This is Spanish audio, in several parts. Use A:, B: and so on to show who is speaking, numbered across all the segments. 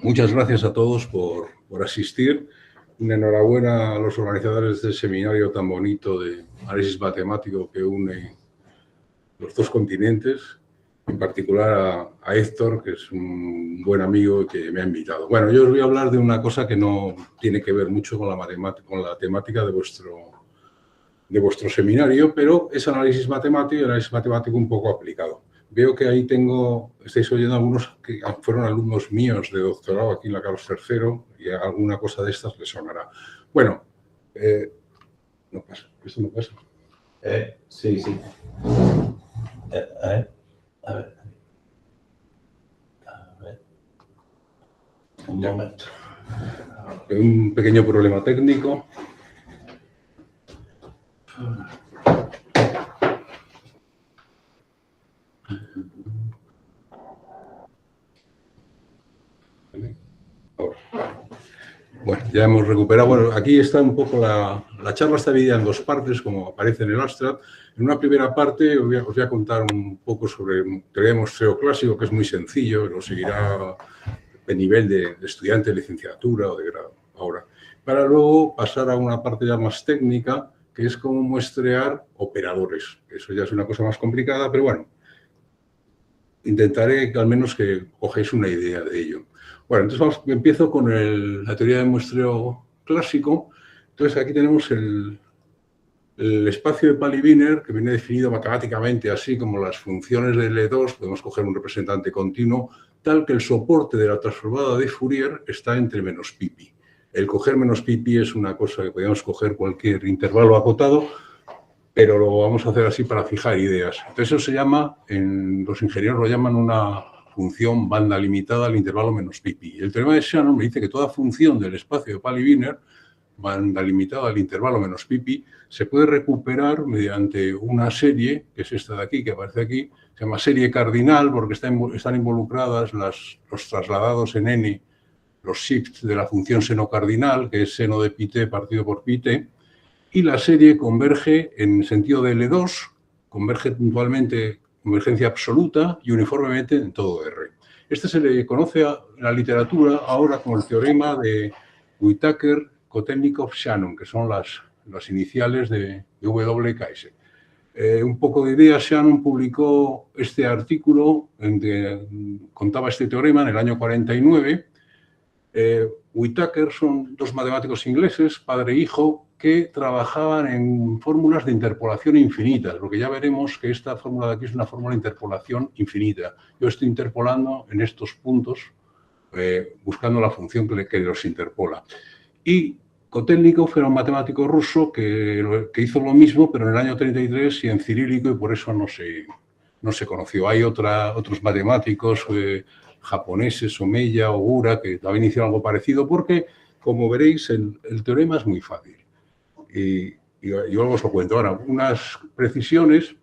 A: muchas gracias a todos por asistir. Una enhorabuena a los organizadores del seminario tan bonito de análisis matemático que une los dos continentes, en particular a Héctor, que es un buen amigo y que me ha invitado. Bueno, yo os voy a hablar de una cosa que no tiene que ver mucho con la temática de vuestro seminario, pero es análisis matemático y análisis matemático un poco aplicado. Veo que ahí estáis oyendo algunos que fueron alumnos míos de doctorado aquí en la Carlos III y alguna cosa de estas les sonará. Bueno, no pasa, esto no pasa.
B: Sí. A ver. Un momento.
A: Un pequeño problema técnico. Bueno, ya hemos recuperado. Bueno, aquí está un poco la charla está dividida en dos partes, como aparece en el abstract. En una primera parte os voy a contar un poco sobre teoría de muestreo clásico, que es muy sencillo, lo seguirá de nivel de estudiante de licenciatura o de grado ahora. Para luego pasar a una parte ya más técnica, que es cómo muestrear operadores. Eso ya es una cosa más complicada, pero bueno, intentaré que al menos que cogéis una idea de ello. Bueno, entonces empiezo con la teoría de muestreo clásico. Entonces aquí tenemos el espacio de Pali-Wiener, que viene definido matemáticamente así como las funciones de L2, podemos coger un representante continuo, tal que el soporte de la transformada de Fourier está entre menos pi. El coger menos pi es una cosa que podemos coger cualquier intervalo acotado, pero lo vamos a hacer así para fijar ideas. Entonces eso se llama, los ingenieros lo llaman una función banda limitada al intervalo menos pi. El teorema de Shannon me dice que toda función del espacio de Pali-Wiener, banda limitada al intervalo menos pi, se puede recuperar mediante una serie, que es esta de aquí, que aparece aquí, se llama serie cardinal porque están involucradas los trasladados en n, los shifts de la función seno cardinal, que es seno de pi t partido por pi t, y la serie converge en sentido de L2, converge puntualmente, convergencia absoluta y uniformemente en todo R. Este se le conoce en la literatura ahora como el teorema de Whittaker, Kotelnikov, Shannon, que son las iniciales de WKS. Un poco de idea, Shannon publicó este artículo en que contaba este teorema en el año 49. Whittaker son dos matemáticos ingleses, padre e hijo, que trabajaban en fórmulas de interpolación infinitas. Lo que ya veremos que esta fórmula de aquí es una fórmula de interpolación infinita. Yo estoy interpolando en estos puntos, buscando la función que los interpola. Y Kotelnikov era un matemático ruso que hizo lo mismo, pero en el año 33 y en cirílico, y por eso no se conoció. Hay otros matemáticos japoneses, Omeya, Ogura, que también hicieron algo parecido, porque, como veréis, el teorema es muy fácil. Y yo os lo cuento ahora. Unas precisiones,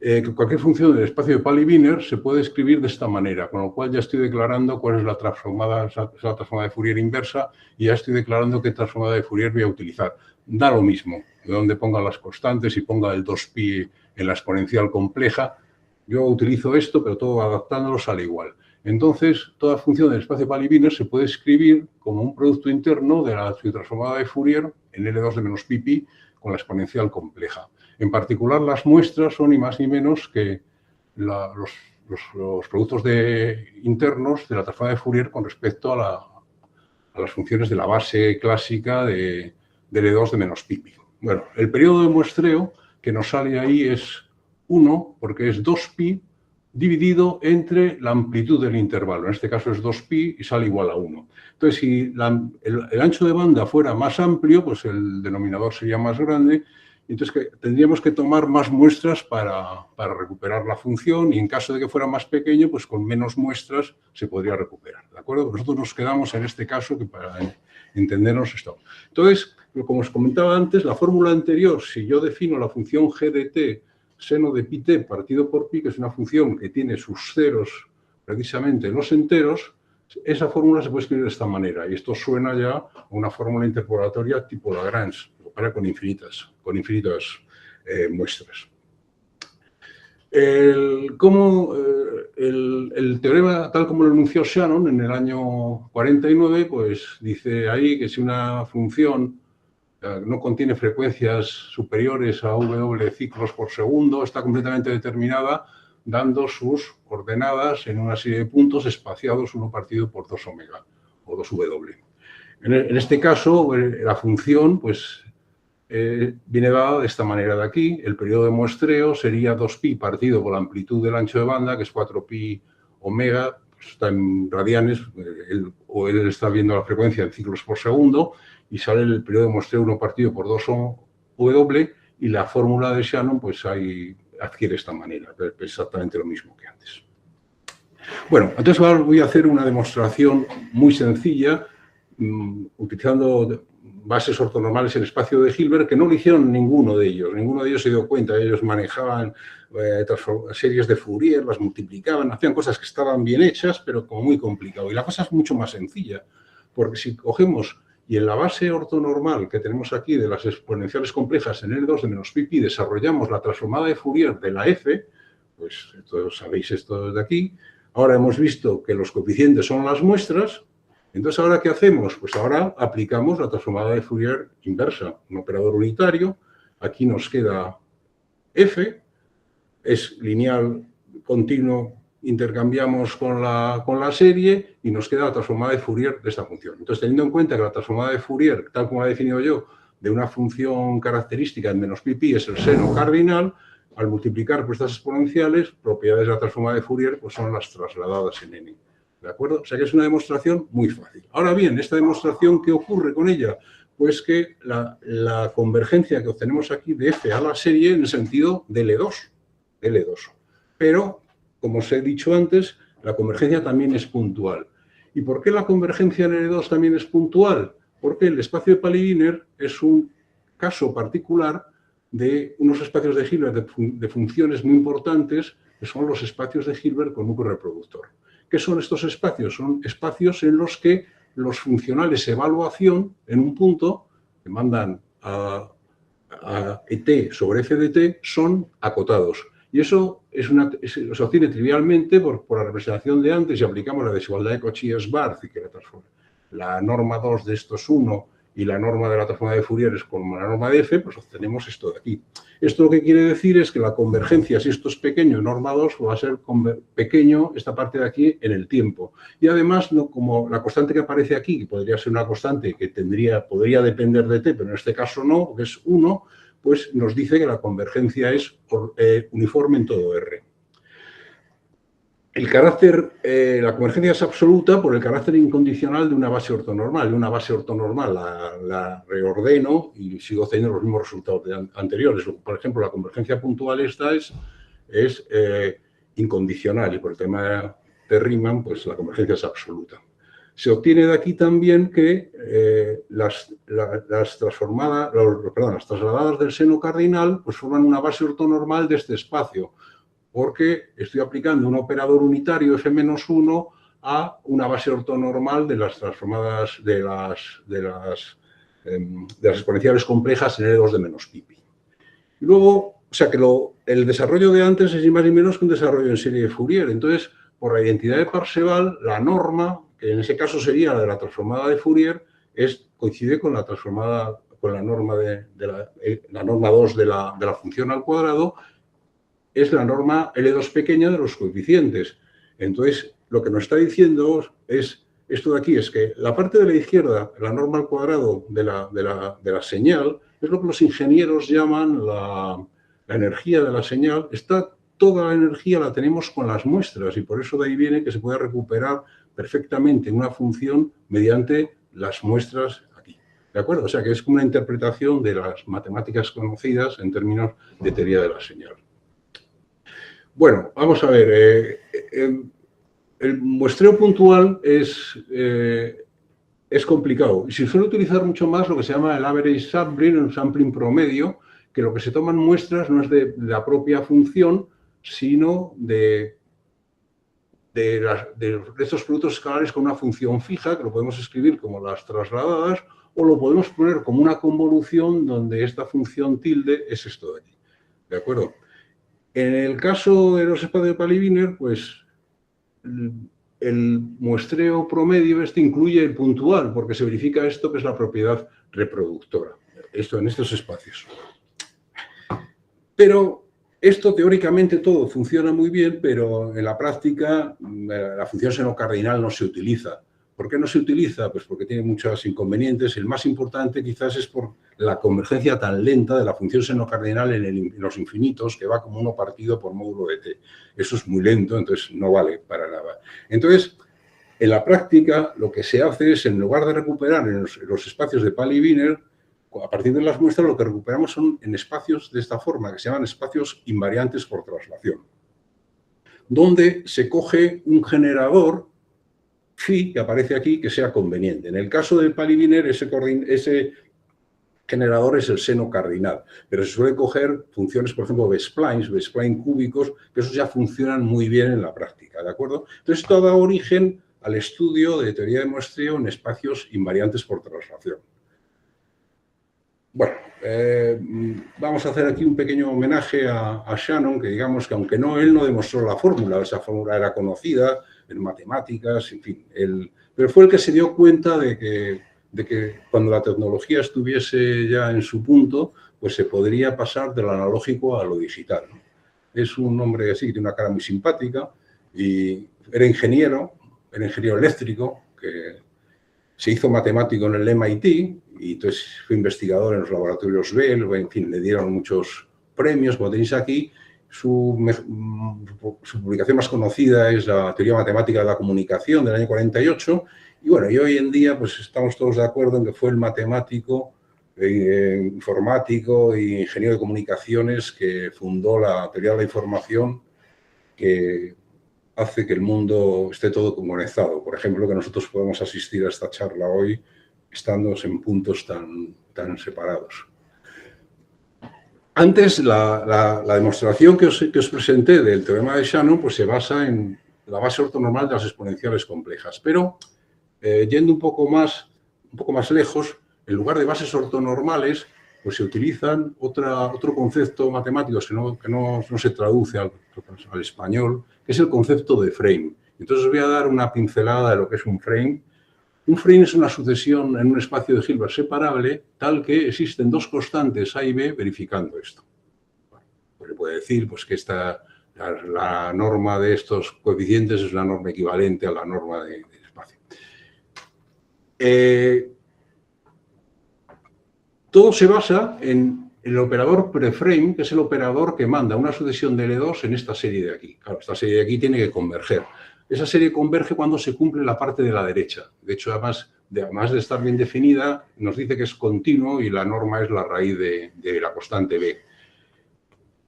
A: que cualquier función del espacio de Pali-Wiener se puede escribir de esta manera, con lo cual ya estoy declarando cuál es la transformada de Fourier inversa y ya estoy declarando qué transformada de Fourier voy a utilizar. Da lo mismo, de donde ponga las constantes y ponga el 2pi en la exponencial compleja. Yo utilizo esto, pero todo adaptándolo sale igual. Entonces, toda función del espacio Pali-Wiener se puede escribir como un producto interno de la transformada de Fourier en L2 de menos pi con la exponencial compleja. En particular, las muestras son ni más ni menos que los productos internos de la transformada de Fourier con respecto a las funciones de la base clásica de L2 de menos pi. Bueno, el periodo de muestreo que nos sale ahí es 1, porque es 2pi dividido entre la amplitud del intervalo. En este caso es 2pi y sale igual a 1. Entonces, si el ancho de banda fuera más amplio, pues el denominador sería más grande. Entonces, tendríamos que tomar más muestras para recuperar la función y en caso de que fuera más pequeño, pues con menos muestras se podría recuperar. ¿De acuerdo? Nosotros nos quedamos en este caso que para entendernos esto. Entonces, como os comentaba antes, la fórmula anterior, si yo defino la función g de t seno de pi t partido por pi, que es una función que tiene sus ceros precisamente en los enteros, esa fórmula se puede escribir de esta manera. Y esto suena ya a una fórmula interpolatoria tipo Lagrange, que opera con infinitas muestras. el teorema, tal como lo enunció Shannon en el año 49, pues dice ahí que si una función no contiene frecuencias superiores a W ciclos por segundo, está completamente determinada dando sus coordenadas en una serie de puntos espaciados uno partido por 2 omega o 2W. En este caso, la función pues, viene dada de esta manera de aquí. El periodo de muestreo sería 2pi partido por la amplitud del ancho de banda, que es 4pi omega, pues está en radianes, él está viendo la frecuencia en ciclos por segundo, y sale el periodo de muestreo 1 partido por 2W, y la fórmula de Shannon pues ahí adquiere esta manera, es exactamente lo mismo que antes. Bueno, entonces ahora voy a hacer una demostración muy sencilla, utilizando bases ortonormales en espacio de Hilbert, que no lo hicieron ninguno de ellos se dio cuenta, ellos manejaban series de Fourier, las multiplicaban, hacían cosas que estaban bien hechas, pero como muy complicado. Y la cosa es mucho más sencilla, porque si cogemos y en la base ortonormal que tenemos aquí de las exponenciales complejas en L2 de menos pi desarrollamos la transformada de Fourier de la f, pues todos sabéis esto de aquí. Ahora hemos visto que los coeficientes son las muestras. Entonces, ¿ahora qué hacemos? Pues ahora aplicamos la transformada de Fourier inversa, un operador unitario. Aquí nos queda f, es lineal, continuo, intercambiamos con la serie y nos queda la transformada de Fourier de esta función. Entonces, teniendo en cuenta que la transformada de Fourier, tal como la he definido yo, de una función característica en menos pi es el seno cardinal, al multiplicar por estas exponenciales, propiedades de la transformada de Fourier pues son las trasladadas en n. ¿De acuerdo? O sea que es una demostración muy fácil. Ahora bien, esta demostración, ¿qué ocurre con ella? Pues que la convergencia que obtenemos aquí de f a la serie en el sentido de L2. Pero, como os he dicho antes, la convergencia también es puntual. ¿Y por qué la convergencia en L2 también es puntual? Porque el espacio de Pauli-Wiener es un caso particular de unos espacios de Hilbert de funciones muy importantes, que son los espacios de Hilbert con núcleo reproductor. ¿Qué son estos espacios? Son espacios en los que los funcionales de evaluación en un punto que mandan a ET sobre f de t son acotados. Y eso se obtiene trivialmente por la representación de antes, y aplicamos la desigualdad de Cauchy-Schwarz, y que la norma 2 de esto es 1 y la norma de la transformada de Fourier es como la norma de f, pues obtenemos esto de aquí. Esto lo que quiere decir es que la convergencia, si esto es pequeño en norma 2, va a ser pequeño esta parte de aquí en el tiempo. Y además, no, como la constante que aparece aquí, que podría ser una constante que podría depender de t, pero en este caso no, que es 1, pues nos dice que la convergencia es uniforme en todo R. La convergencia es absoluta por el carácter incondicional de una base ortonormal. De una base ortonormal la reordeno y sigo teniendo los mismos resultados anteriores. Por ejemplo, la convergencia puntual esta es incondicional, y por el tema de Riemann, pues la convergencia es absoluta. Se obtiene de aquí también que las trasladadas del seno cardinal pues forman una base ortonormal de este espacio, porque estoy aplicando un operador unitario f-1 a una base ortonormal de las transformadas de las exponenciales complejas en L2 de menos pi. Y luego, o sea que el desarrollo de antes es ni más ni menos que un desarrollo en serie de Fourier. Entonces, por la identidad de Parseval, la norma, que en ese caso sería la de la transformada de Fourier, coincide con la transformada, con la norma la norma 2 de la función al cuadrado, es la norma L2 pequeña de los coeficientes. Entonces, lo que nos está diciendo es esto de aquí, es que la parte de la izquierda, la norma al cuadrado de la señal, es lo que los ingenieros llaman la energía de la señal. Toda la energía la tenemos con las muestras, y por eso de ahí viene que se puede recuperar perfectamente una función mediante las muestras aquí. ¿De acuerdo? O sea, que es como una interpretación de las matemáticas conocidas en términos de teoría de la señal. Bueno, vamos a ver. El muestreo puntual es complicado. Y se suele utilizar mucho más lo que se llama el average sampling, el sampling promedio, que lo que se toman muestras no es de la propia función, sino de estos productos escalares con una función fija, que lo podemos escribir como las trasladadas, o lo podemos poner como una convolución donde esta función tilde es esto de aquí. ¿De acuerdo? En el caso de los espacios de Pauli-Wiener, pues el muestreo promedio incluye el puntual, porque se verifica esto que es la propiedad reproductora, esto en estos espacios. Pero esto teóricamente todo funciona muy bien, pero en la práctica la función seno-cardinal no se utiliza. ¿Por qué no se utiliza? Pues porque tiene muchos inconvenientes. El más importante quizás es por la convergencia tan lenta de la función seno-cardinal en los infinitos, que va como 1 partido por módulo de t. Eso es muy lento, entonces no vale para nada. Entonces, en la práctica, lo que se hace es, en lugar de recuperar en los espacios de Pali-Wiener, a partir de las muestras lo que recuperamos son en espacios de esta forma, que se llaman espacios invariantes por traslación, donde se coge un generador phi que aparece aquí que sea conveniente. En el caso del Pali-Wiener, ese generador es el seno cardinal, pero se suele coger funciones, por ejemplo, B-splines cúbicos, que esos ya funcionan muy bien en la práctica, ¿de acuerdo? Entonces, esto da origen al estudio de teoría de muestreo en espacios invariantes por traslación. Bueno, vamos a hacer aquí un pequeño homenaje a Shannon, que digamos que aunque él no demostró la fórmula, esa fórmula era conocida en matemáticas, en fin, pero fue el que se dio cuenta de que cuando la tecnología estuviese ya en su punto, pues se podría pasar de lo analógico a lo digital, ¿no? Es un hombre así, tiene una cara muy simpática y era ingeniero eléctrico, que se hizo matemático en el MIT y entonces fue investigador en los laboratorios Bell, en fin, le dieron muchos premios, como tenéis aquí. Su publicación más conocida es la teoría matemática de la comunicación del año 48 y bueno, y hoy en día pues estamos todos de acuerdo en que fue el matemático, informático e ingeniero de comunicaciones que fundó la teoría de la información, que hace que el mundo esté todo conectado. Por ejemplo, que nosotros podemos asistir a esta charla hoy estando en puntos tan separados. Antes, la demostración que os presenté del teorema de Shannon pues se basa en la base ortonormal de las exponenciales complejas, pero yendo un poco más lejos, en lugar de bases ortonormales, pues se utilizan otro concepto matemático que no se traduce al español, que es el concepto de frame. Entonces os voy a dar una pincelada de lo que es un frame. Un frame es una sucesión en un espacio de Hilbert separable tal que existen dos constantes A y B verificando esto. Bueno, pues se puede decir pues, que la norma de estos coeficientes es una norma equivalente a la norma del espacio. Todo se basa en el operador preframe, que es el operador que manda una sucesión de L2 en esta serie de aquí. Claro, esta serie de aquí tiene que converger. Esa serie converge cuando se cumple la parte de la derecha. De hecho, además de estar bien definida, nos dice que es continuo y la norma es la raíz de la constante B.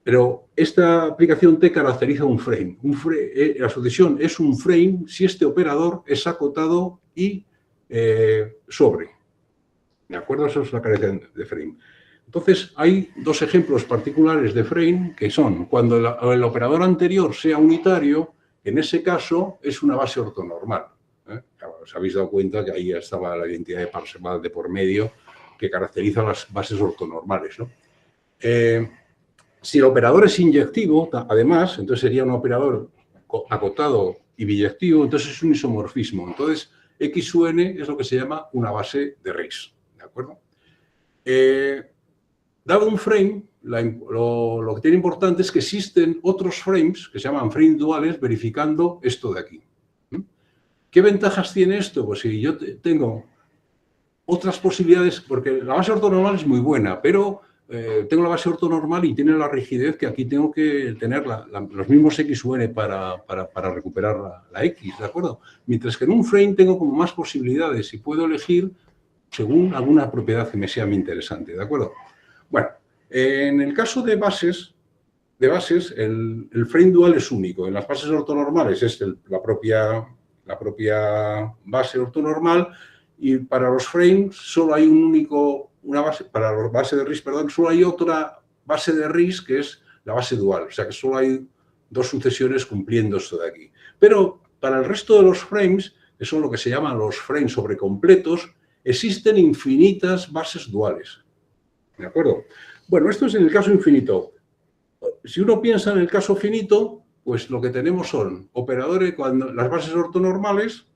A: Pero esta aplicación T caracteriza un frame. La sucesión es un frame si este operador es acotado y sobre. ¿De acuerdo? Eso es la característica de frame. Entonces, hay dos ejemplos particulares de frame que son cuando el operador anterior sea unitario, en ese caso es una base ortonormal. Os habéis dado cuenta que ahí estaba la identidad de Parseval de por medio que caracteriza las bases ortonormales, ¿no? Si el operador es inyectivo, además, entonces sería un operador acotado y biyectivo, entonces es un isomorfismo. Entonces, X sub n es lo que se llama una base de Riesz. ¿De acuerdo? Dado un frame, lo que tiene importante es que existen otros frames que se llaman frames duales verificando esto de aquí. ¿Qué ventajas tiene esto? Pues si yo tengo otras posibilidades, porque la base ortonormal es muy buena, pero tengo la base ortonormal y tiene la rigidez que aquí tengo que tener los mismos X sub n para recuperar la X, ¿de acuerdo? Mientras que en un frame tengo como más posibilidades y puedo elegir según alguna propiedad que me sea muy interesante, ¿de acuerdo? Bueno, en el caso de bases, el frame dual es único. En las bases ortonormales es la propia base ortonormal y para los frames solo hay para los bases de Riesz, perdón, solo hay otra base de Riesz que es la base dual. O sea que solo hay dos sucesiones cumpliendo esto de aquí. Pero para el resto de los frames, que son lo que se llaman los frames sobrecompletos, existen infinitas bases duales. ¿De acuerdo? Bueno, esto es en el caso infinito. Si uno piensa en el caso finito, pues lo que tenemos son operadores, cuando las bases ortonormales,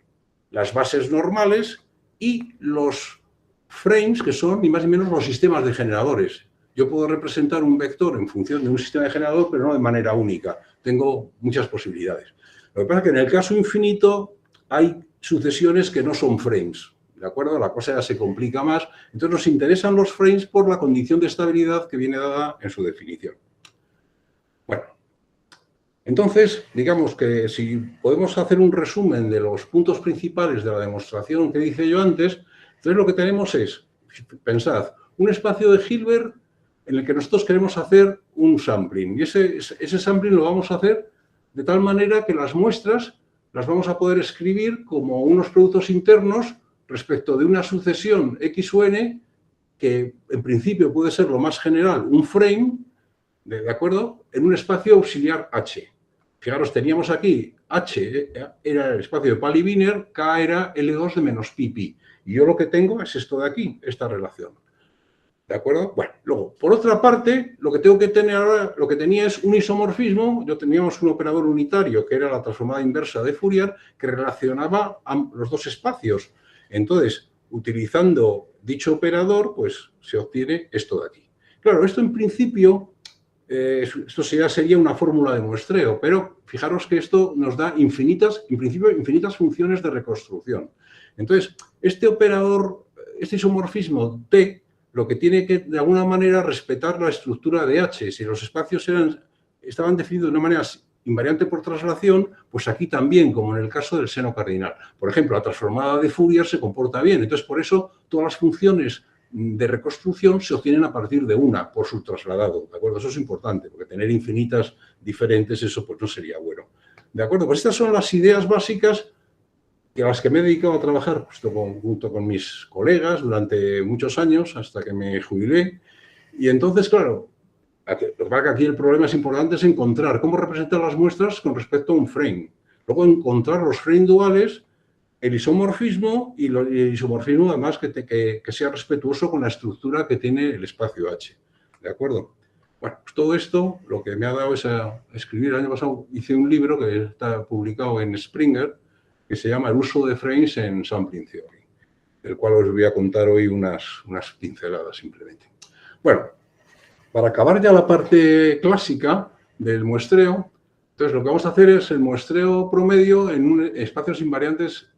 A: las bases normales y los frames, que son ni más ni menos los sistemas de generadores. Yo puedo representar un vector en función de un sistema de generador, pero no de manera única. Tengo muchas posibilidades. Lo que pasa es que en el caso infinito hay sucesiones que no son frames, ¿de acuerdo? La cosa ya se complica más. Entonces nos interesan los frames por la condición de estabilidad que viene dada en su definición. Bueno, entonces, digamos que si podemos hacer un resumen de los puntos principales de la demostración que hice yo antes, entonces lo que tenemos es, pensad, un espacio de Hilbert en el que nosotros queremos hacer un sampling. Y ese sampling lo vamos a hacer de tal manera que las muestras las vamos a poder escribir como unos productos internos respecto de una sucesión X o N que en principio puede ser lo más general, un frame, ¿de acuerdo?, en un espacio auxiliar H. Fijaros, teníamos aquí H era el espacio de Pali-Wiener, K era L2 de menos pi. Y yo lo que tengo es esto de aquí, esta relación. ¿De acuerdo? Bueno, luego, por otra parte, lo que tengo que tener ahora, lo que tenía es un isomorfismo. Yo teníamos un operador unitario, que era la transformada inversa de Fourier, que relacionaba los dos espacios. Entonces, utilizando dicho operador, pues se obtiene esto de aquí. Claro, esto en principio, esto ya sería una fórmula de muestreo, pero fijaros que esto nos da en principio, infinitas funciones de reconstrucción. Entonces, este operador, este isomorfismo T, lo que tiene que, de alguna manera, respetar la estructura de H. Si los espacios estaban definidos de una manera invariante por traslación, pues aquí también, como en el caso del seno cardinal. Por ejemplo, la transformada de Fourier se comporta bien. Entonces, por eso, todas las funciones de reconstrucción se obtienen a partir de una, por su trasladado. ¿De acuerdo? Eso es importante, porque tener infinitas diferentes, eso pues no sería bueno. ¿De acuerdo? Pues estas son las ideas básicas a las que me he dedicado a trabajar junto con mis colegas durante muchos años, hasta que me jubilé. Y entonces, claro, aquí el problema es importante, es encontrar cómo representar las muestras con respecto a un frame. Luego encontrar los frames duales, el isomorfismo y el isomorfismo además que sea respetuoso con la estructura que tiene el espacio H. ¿De acuerdo? Bueno, pues todo esto lo que me ha dado es a escribir. El año pasado hice un libro que está publicado en Springer, que se llama El uso de frames en Sampling Theory, del cual os voy a contar hoy unas pinceladas simplemente. Bueno, para acabar ya la parte clásica del muestreo, entonces lo que vamos a hacer es el muestreo promedio en espacios invariantes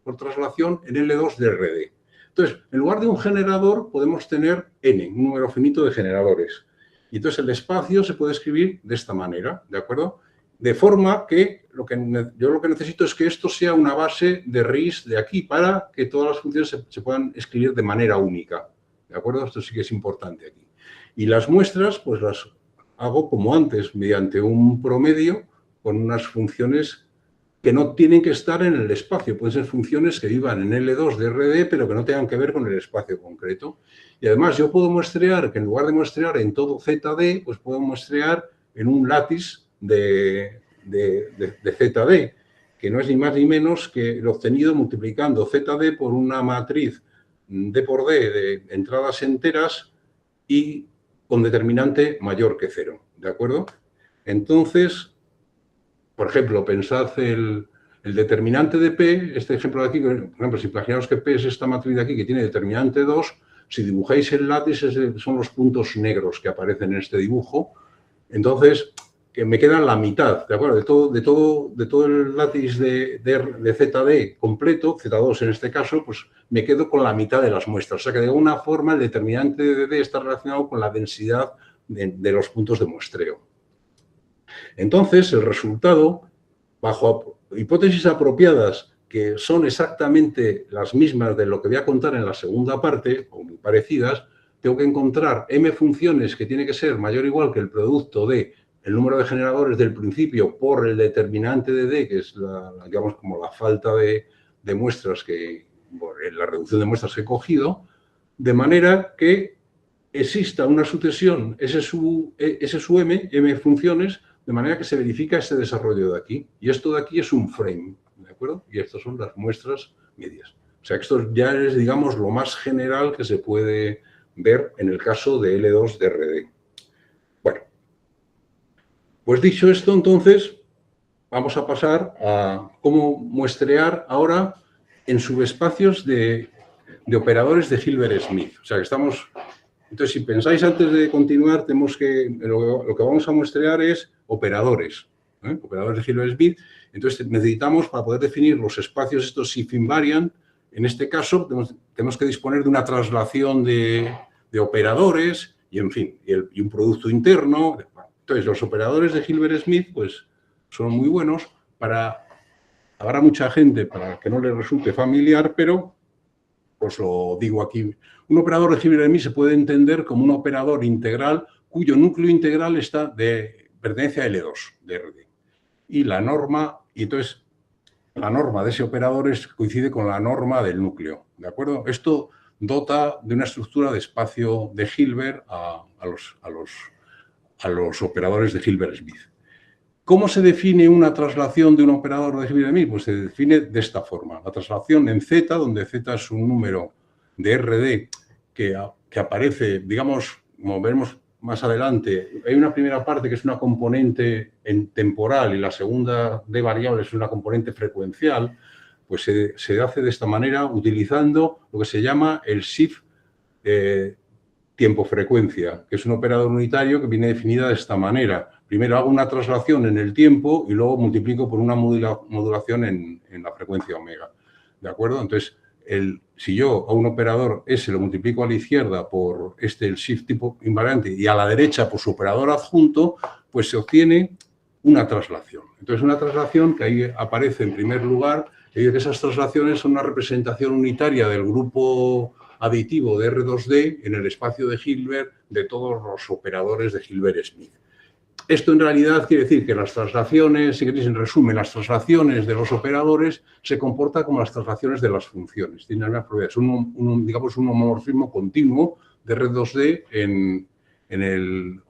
A: por traslación en L2 de RD. Entonces, en lugar de un generador podemos tener N, un número finito de generadores. Y entonces el espacio se puede escribir de esta manera, ¿de acuerdo? De forma que yo lo que necesito es que esto sea una base de RIS de aquí para que todas las funciones se puedan escribir de manera única. ¿De acuerdo? Esto sí que es importante aquí. Y las muestras, pues las hago como antes, mediante un promedio con unas funciones que no tienen que estar en el espacio. Pueden ser funciones que vivan en L2 de RD, pero que no tengan que ver con el espacio concreto. Y además yo puedo muestrear, que en lugar de muestrear en todo ZD, pues puedo muestrear en un látice de ZD, que no es ni más ni menos que el obtenido multiplicando ZD por una matriz D por D de entradas enteras y con determinante mayor que 0, ¿de acuerdo? Entonces, por ejemplo, pensad el determinante de P, este ejemplo de aquí, por ejemplo, si imaginaos que P es esta matriz de aquí que tiene determinante 2, si dibujáis el látice son los puntos negros que aparecen en este dibujo, entonces que me quedan la mitad, ¿de acuerdo? De todo el látice de ZD completo, Z2 en este caso, pues me quedo con la mitad de las muestras. O sea que de alguna forma el determinante de D está relacionado con la densidad de los puntos de muestreo. Entonces, el resultado, bajo hipótesis apropiadas que son exactamente las mismas de lo que voy a contar en la segunda parte, o muy parecidas, tengo que encontrar m funciones que tiene que ser mayor o igual que el producto de el número de generadores del principio por el determinante de D, que es digamos como la falta de muestras la reducción de muestras que he cogido, de manera que exista una sucesión S sub m funciones, de manera que se verifica este desarrollo de aquí. Y esto de aquí es un frame, ¿de acuerdo? Y estas son las muestras medias. O sea, que esto ya es, digamos, lo más general que se puede ver en el caso de L2 de RD. Bueno, pues dicho esto, entonces, vamos a pasar a cómo muestrear ahora en subespacios de operadores de Hilbert-Smith. O sea, que estamos... Entonces, si pensáis antes de continuar, tenemos que... Lo que vamos a muestrear es operadores, operadores de Hilbert-Smith. Entonces, necesitamos, para poder definir los espacios estos if invariant, en este caso, tenemos que disponer de una traslación de operadores y, en fin, y un producto interno. Entonces, los operadores de Hilbert-Smith, pues, son muy buenos para... Habrá mucha gente para que no les resulte familiar, pero os lo digo aquí. Un operador de Hilbert-Smith se puede entender como un operador integral cuyo núcleo integral pertenece a L2 de RD. Y la norma, y entonces la norma de ese operador coincide con la norma del núcleo, ¿de acuerdo? Esto dota de una estructura de espacio de Hilbert a los operadores de Hilbert-Smith. ¿Cómo se define una traslación de un operador de Hilbert-Smith? Pues se define de esta forma. La traslación en Z, donde Z es un número de RD que aparece, digamos, como veremos más adelante, hay una primera parte que es una componente temporal y la segunda de variable es una componente frecuencial, pues se hace de esta manera utilizando lo que se llama el shift tiempo-frecuencia, que es un operador unitario que viene definida de esta manera. Primero hago una traslación en el tiempo y luego multiplico por una modulación en la frecuencia omega. ¿De acuerdo? Entonces, si yo a un operador S lo multiplico a la izquierda por el shift tipo invariante y a la derecha por su operador adjunto, pues se obtiene una traslación. Entonces, una traslación que ahí aparece en primer lugar, que esas traslaciones son una representación unitaria del grupo aditivo de R2D en el espacio de Hilbert de todos los operadores de Hilbert-Smith. Esto en realidad quiere decir que las traslaciones, si queréis en resumen, las traslaciones de los operadores se comportan como las traslaciones de las funciones. Tienen las propiedades, digamos un homomorfismo continuo de R2D en el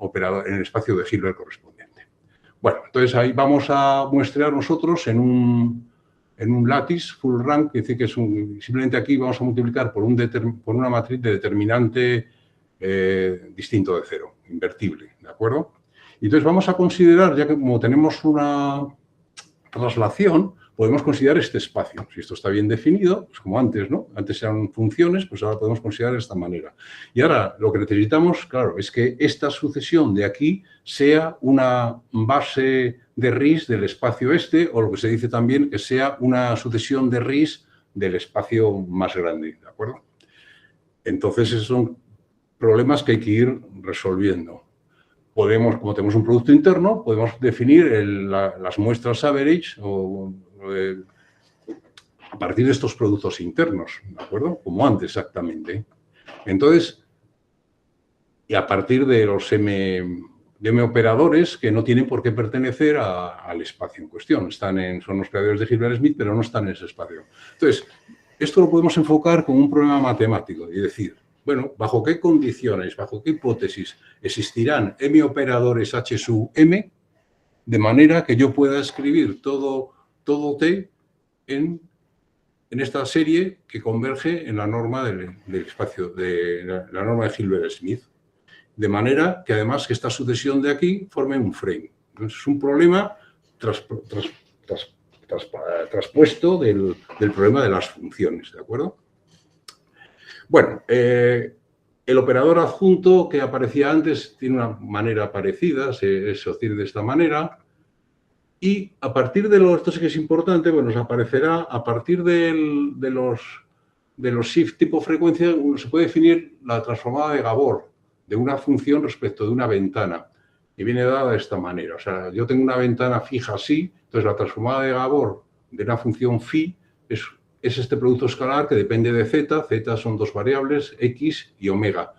A: espacio de Hilbert correspondiente. Bueno, entonces ahí vamos a muestrear nosotros en un lattice full rank, que dice que simplemente aquí vamos a multiplicar por una matriz de determinante distinto de cero, invertible, ¿de acuerdo? Y entonces vamos a considerar, ya que como tenemos una traslación, podemos considerar este espacio. Si esto está bien definido, pues como antes, ¿no? Antes eran funciones, pues ahora podemos considerar de esta manera. Y ahora lo que necesitamos, claro, es que esta sucesión de aquí sea una base de RIS del espacio o lo que se dice también que sea una sucesión de RIS del espacio más grande, ¿de acuerdo? Entonces, esos son problemas que hay que ir resolviendo. Podemos, como tenemos un producto interno, podemos definir las muestras average a partir de estos productos internos, ¿de acuerdo? Como antes, exactamente. Entonces, y a partir de los M operadores que no tienen por qué pertenecer al espacio en cuestión. Son los creadores de Hilbert-Smith, pero no están en ese espacio. Entonces, esto lo podemos enfocar como un problema matemático y decir, bueno, ¿bajo qué condiciones, bajo qué hipótesis existirán M operadores H sub M de manera que yo pueda escribir todo T en esta serie que converge en la norma del espacio, la norma de Hilbert-Smith? De manera que además que esta sucesión de aquí forme un frame. Entonces, es un problema traspuesto del problema de las funciones, ¿de acuerdo? Bueno, el operador adjunto que aparecía antes tiene una manera parecida, se obtiene de esta manera. Y a partir de esto sí que es importante, bueno, nos aparecerá a partir de los shift tipo frecuencia, se puede definir la transformada de Gabor de una función respecto de una ventana. Y viene dada de esta manera. O sea, yo tengo una ventana fija así, entonces la transformada de Gabor de una función phi es este producto escalar que depende de z. Z son dos variables, x y omega.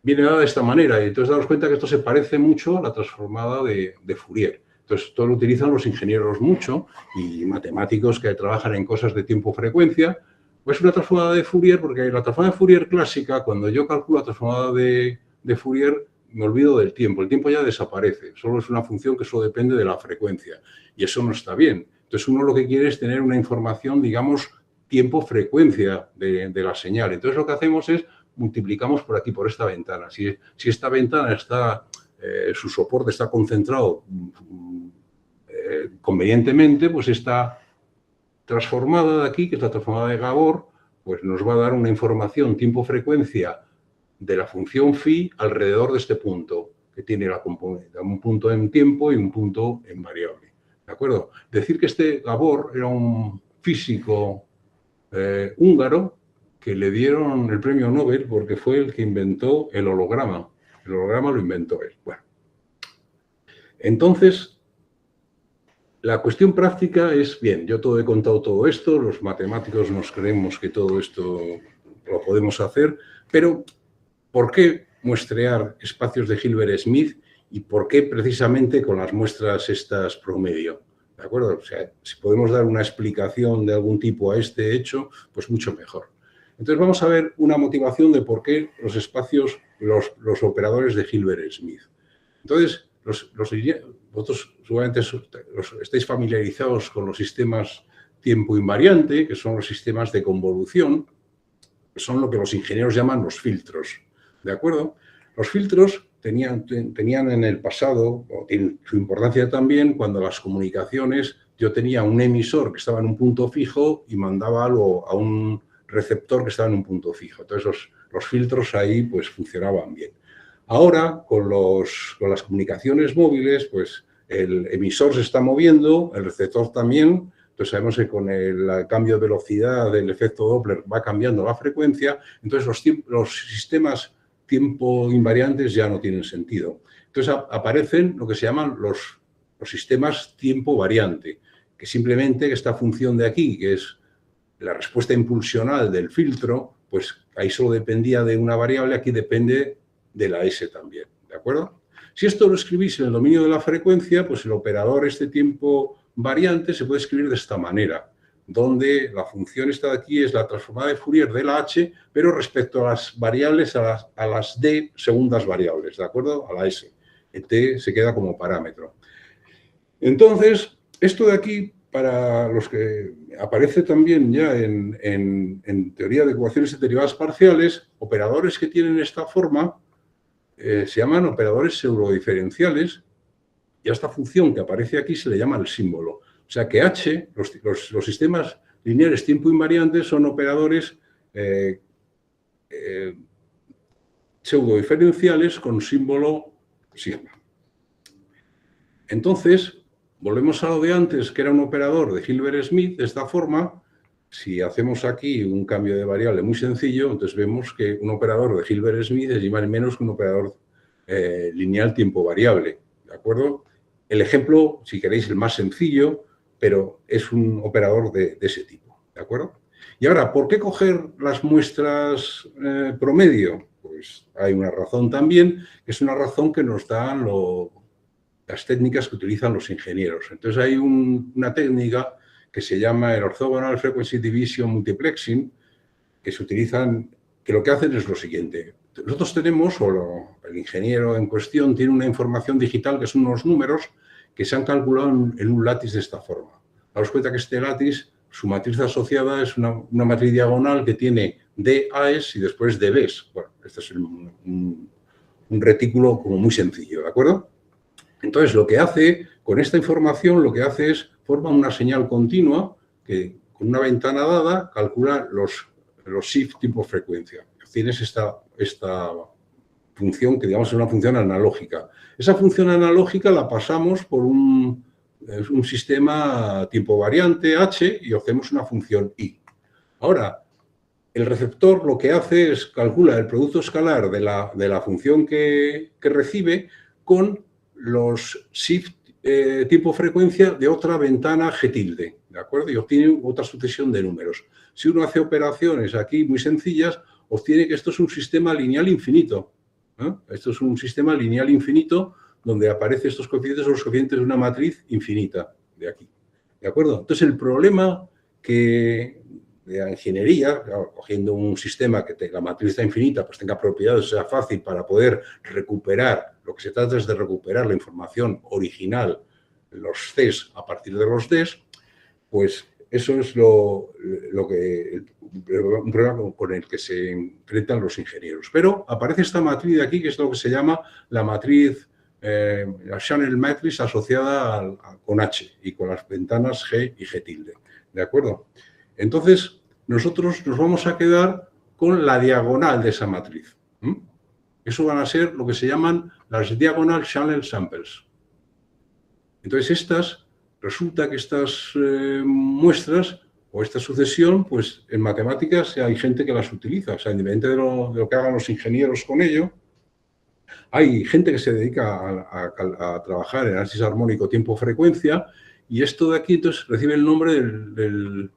A: Viene dada de esta manera y entonces daros cuenta que esto se parece mucho a la transformada de Fourier. Entonces, esto lo utilizan los ingenieros mucho y matemáticos que trabajan en cosas de tiempo-frecuencia. Pues una transformada de Fourier, porque la transformada de Fourier clásica, cuando yo calculo la transformada de Fourier, me olvido del tiempo. El tiempo ya desaparece. Solo es una función que solo depende de la frecuencia. Y eso no está bien. Entonces, uno lo que quiere es tener una información, digamos, tiempo-frecuencia de la señal. Entonces, lo que hacemos es multiplicamos por aquí, por esta ventana. Si esta ventana está, su soporte está concentrado convenientemente, pues esta transformada de aquí, que es la transformada de Gabor, pues nos va a dar una información tiempo-frecuencia de la función phi alrededor de este punto, que tiene la componente, un punto en tiempo y un punto en variable. ¿De acuerdo? Decir que este Gabor era un físico húngaro que le dieron el premio Nobel porque fue el que inventó el holograma. El holograma lo inventó él. Bueno, entonces, la cuestión práctica es, bien, yo todo he contado todo esto, los matemáticos nos creemos que todo esto lo podemos hacer, pero ¿por qué muestrear espacios de Hilbert-Smith y por qué precisamente con las muestras estas promedio? ¿De acuerdo? O sea, si podemos dar una explicación de algún tipo a este hecho, pues mucho mejor. Entonces vamos a ver una motivación de por qué los espacios, los operadores de Hilbert-Smith. Entonces, vosotros seguramente estáis familiarizados con los sistemas tiempo invariante, que son los sistemas de convolución, que son lo que los ingenieros llaman los filtros. ¿De acuerdo? Los filtros tenían en el pasado, o tienen su importancia también, cuando las comunicaciones, yo tenía un emisor que estaba en un punto fijo y mandaba algo a un receptor que estaba en un punto fijo. Entonces, los filtros ahí pues funcionaban bien. Ahora, con las comunicaciones móviles, pues el emisor se está moviendo, el receptor también. Entonces sabemos que con el cambio de velocidad del efecto Doppler va cambiando la frecuencia. Entonces los sistemas tiempo invariantes ya no tienen sentido. Entonces aparecen lo que se llaman los sistemas tiempo variante, que simplemente esta función de aquí, que es la respuesta impulsional del filtro, pues ahí solo dependía de una variable, aquí depende de la S también, ¿de acuerdo? Si esto lo escribís en el dominio de la frecuencia, pues el operador este tiempo variante se puede escribir de esta manera, donde la función esta de aquí es la transformada de Fourier de la H, pero respecto a las variables, a las D segundas variables, ¿de acuerdo? A la S. El T se queda como parámetro. Entonces, esto de aquí, para los que aparece también ya en teoría de ecuaciones derivadas parciales, operadores que tienen esta forma se llaman operadores pseudodiferenciales y a esta función que aparece aquí se le llama el símbolo. O sea que H, los sistemas lineales tiempo invariantes son operadores pseudodiferenciales con símbolo sigma. Entonces, volvemos a lo de antes, que era un operador de Hilbert-Smith, de esta forma. Si hacemos aquí un cambio de variable muy sencillo, entonces vemos que un operador de Hilbert-Smith es igual menos que un operador lineal tiempo variable, ¿de acuerdo? El ejemplo, si queréis, el más sencillo, pero es un operador de ese tipo, ¿de acuerdo? Y ahora, ¿por qué coger las muestras promedio? Pues hay una razón también, que es una razón que nos dan las técnicas que utilizan los ingenieros. Entonces hay una técnica que se llama el Orthogonal Frequency Division Multiplexing, que se utilizan, que lo que hacen es lo siguiente. Nosotros tenemos, el ingeniero en cuestión tiene una información digital que son unos números que se han calculado en un látiz de esta forma. Daos cuenta que este látiz, su matriz asociada es una matriz diagonal que tiene DAs y después DBs. Bueno, este es un retículo como muy sencillo, ¿de acuerdo? Entonces, lo que hace, con esta información, lo que hace es forma una señal continua que, con una ventana dada, calcula los shift tipo frecuencia. Tienes esta función que, digamos, es una función analógica. Esa función analógica la pasamos por un sistema tiempo variante H y hacemos una función I. Ahora, el receptor lo que hace es calcula el producto escalar de la función que recibe con los shift tiempo frecuencia de otra ventana G tilde, ¿de acuerdo? Y obtiene otra sucesión de números. Si uno hace operaciones aquí muy sencillas, obtiene que esto es un sistema lineal infinito. Esto es un sistema lineal infinito donde aparecen estos coeficientes, son los coeficientes de una matriz infinita de aquí, ¿de acuerdo? Entonces, el problema de la ingeniería, claro, cogiendo un sistema que la matriz está infinita, pues tenga propiedades, sea fácil para poder recuperar, lo que se trata es de recuperar la información original, los Cs a partir de los Ds, pues eso es un problema con el que se enfrentan los ingenieros. Pero aparece esta matriz de aquí, que es lo que se llama la matriz la channel matrix asociada con H y con las ventanas G y G tilde. ¿De acuerdo? Entonces, nosotros nos vamos a quedar con la diagonal de esa matriz. Eso van a ser lo que se llaman las diagonal channel samples. Entonces, resulta que estas muestras o esta sucesión, pues en matemáticas hay gente que las utiliza. O sea, independientemente de lo que hagan los ingenieros con ello, hay gente que se dedica a trabajar en análisis armónico tiempo-frecuencia y esto de aquí entonces recibe el nombre del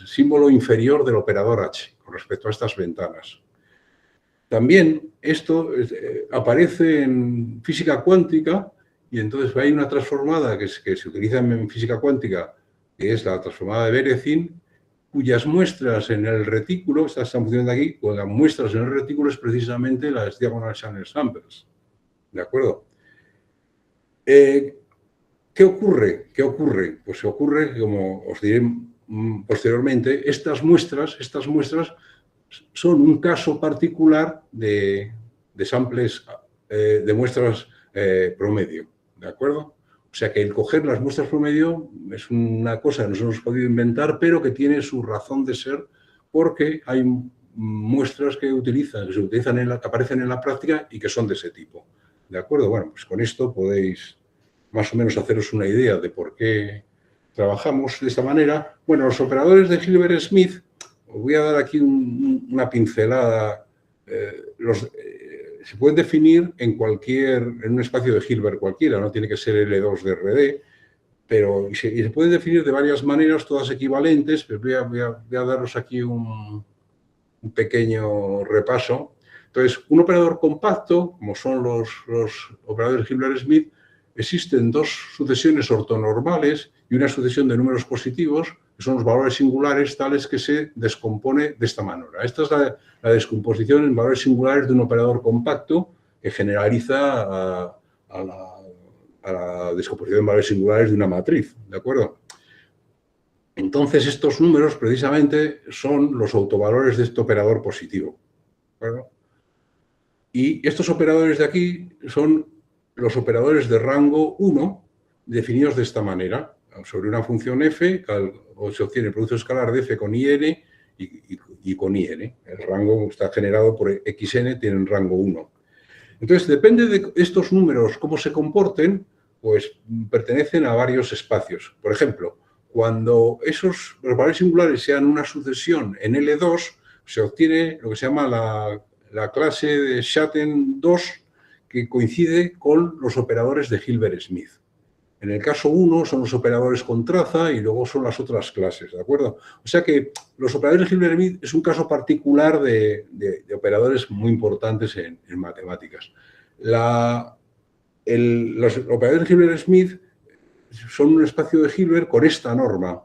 A: símbolo inferior del operador H con respecto a estas ventanas. También esto aparece en física cuántica y entonces hay una transformada que se utiliza en física cuántica, que es la transformada de Berezin, cuyas muestras en el retículo, esta función de aquí, cuyas muestras en el retículo es precisamente las diagonal channel samples. ¿De acuerdo? ¿Qué ocurre? Pues ocurre, como os diré posteriormente, estas muestras son un caso particular de samples, de muestras promedio, ¿de acuerdo? O sea que el coger las muestras promedio es una cosa que nos hemos podido inventar, pero que tiene su razón de ser porque hay muestras que aparecen en la práctica y que son de ese tipo, ¿de acuerdo? Bueno, pues con esto podéis más o menos haceros una idea de por qué trabajamos de esta manera. Bueno, los operadores de Hilbert-Smith, os voy a dar aquí una pincelada. Se pueden definir en un espacio de Hilbert cualquiera, no tiene que ser L2 de RD, pero y se pueden definir de varias maneras, todas equivalentes, pero voy a daros aquí un pequeño repaso. Entonces, un operador compacto, como son los operadores Hilbert-Smith, existen dos sucesiones ortonormales y una sucesión de números positivos, que son los valores singulares tales que se descompone de esta manera. Esta es la descomposición en valores singulares de un operador compacto que generaliza a la descomposición en valores singulares de una matriz, ¿de acuerdo? Entonces, estos números precisamente son los autovalores de este operador positivo, ¿de acuerdo? Y estos operadores de aquí son los operadores de rango 1 definidos de esta manera. Sobre una función f se obtiene el producto escalar de f con in y con in. El rango está generado por xn, tienen rango 1. Entonces, depende de estos números, cómo se comporten, pues pertenecen a varios espacios. Por ejemplo, cuando los valores singulares sean una sucesión en L2, se obtiene lo que se llama la clase de Schatten 2, que coincide con los operadores de Hilbert-Smith. En el caso 1 son los operadores con traza y luego son las otras clases, ¿de acuerdo? O sea que los operadores de Hilbert-Smith es un caso particular de operadores muy importantes en matemáticas. Los operadores de Hilbert-Smith son un espacio de Hilbert con esta norma.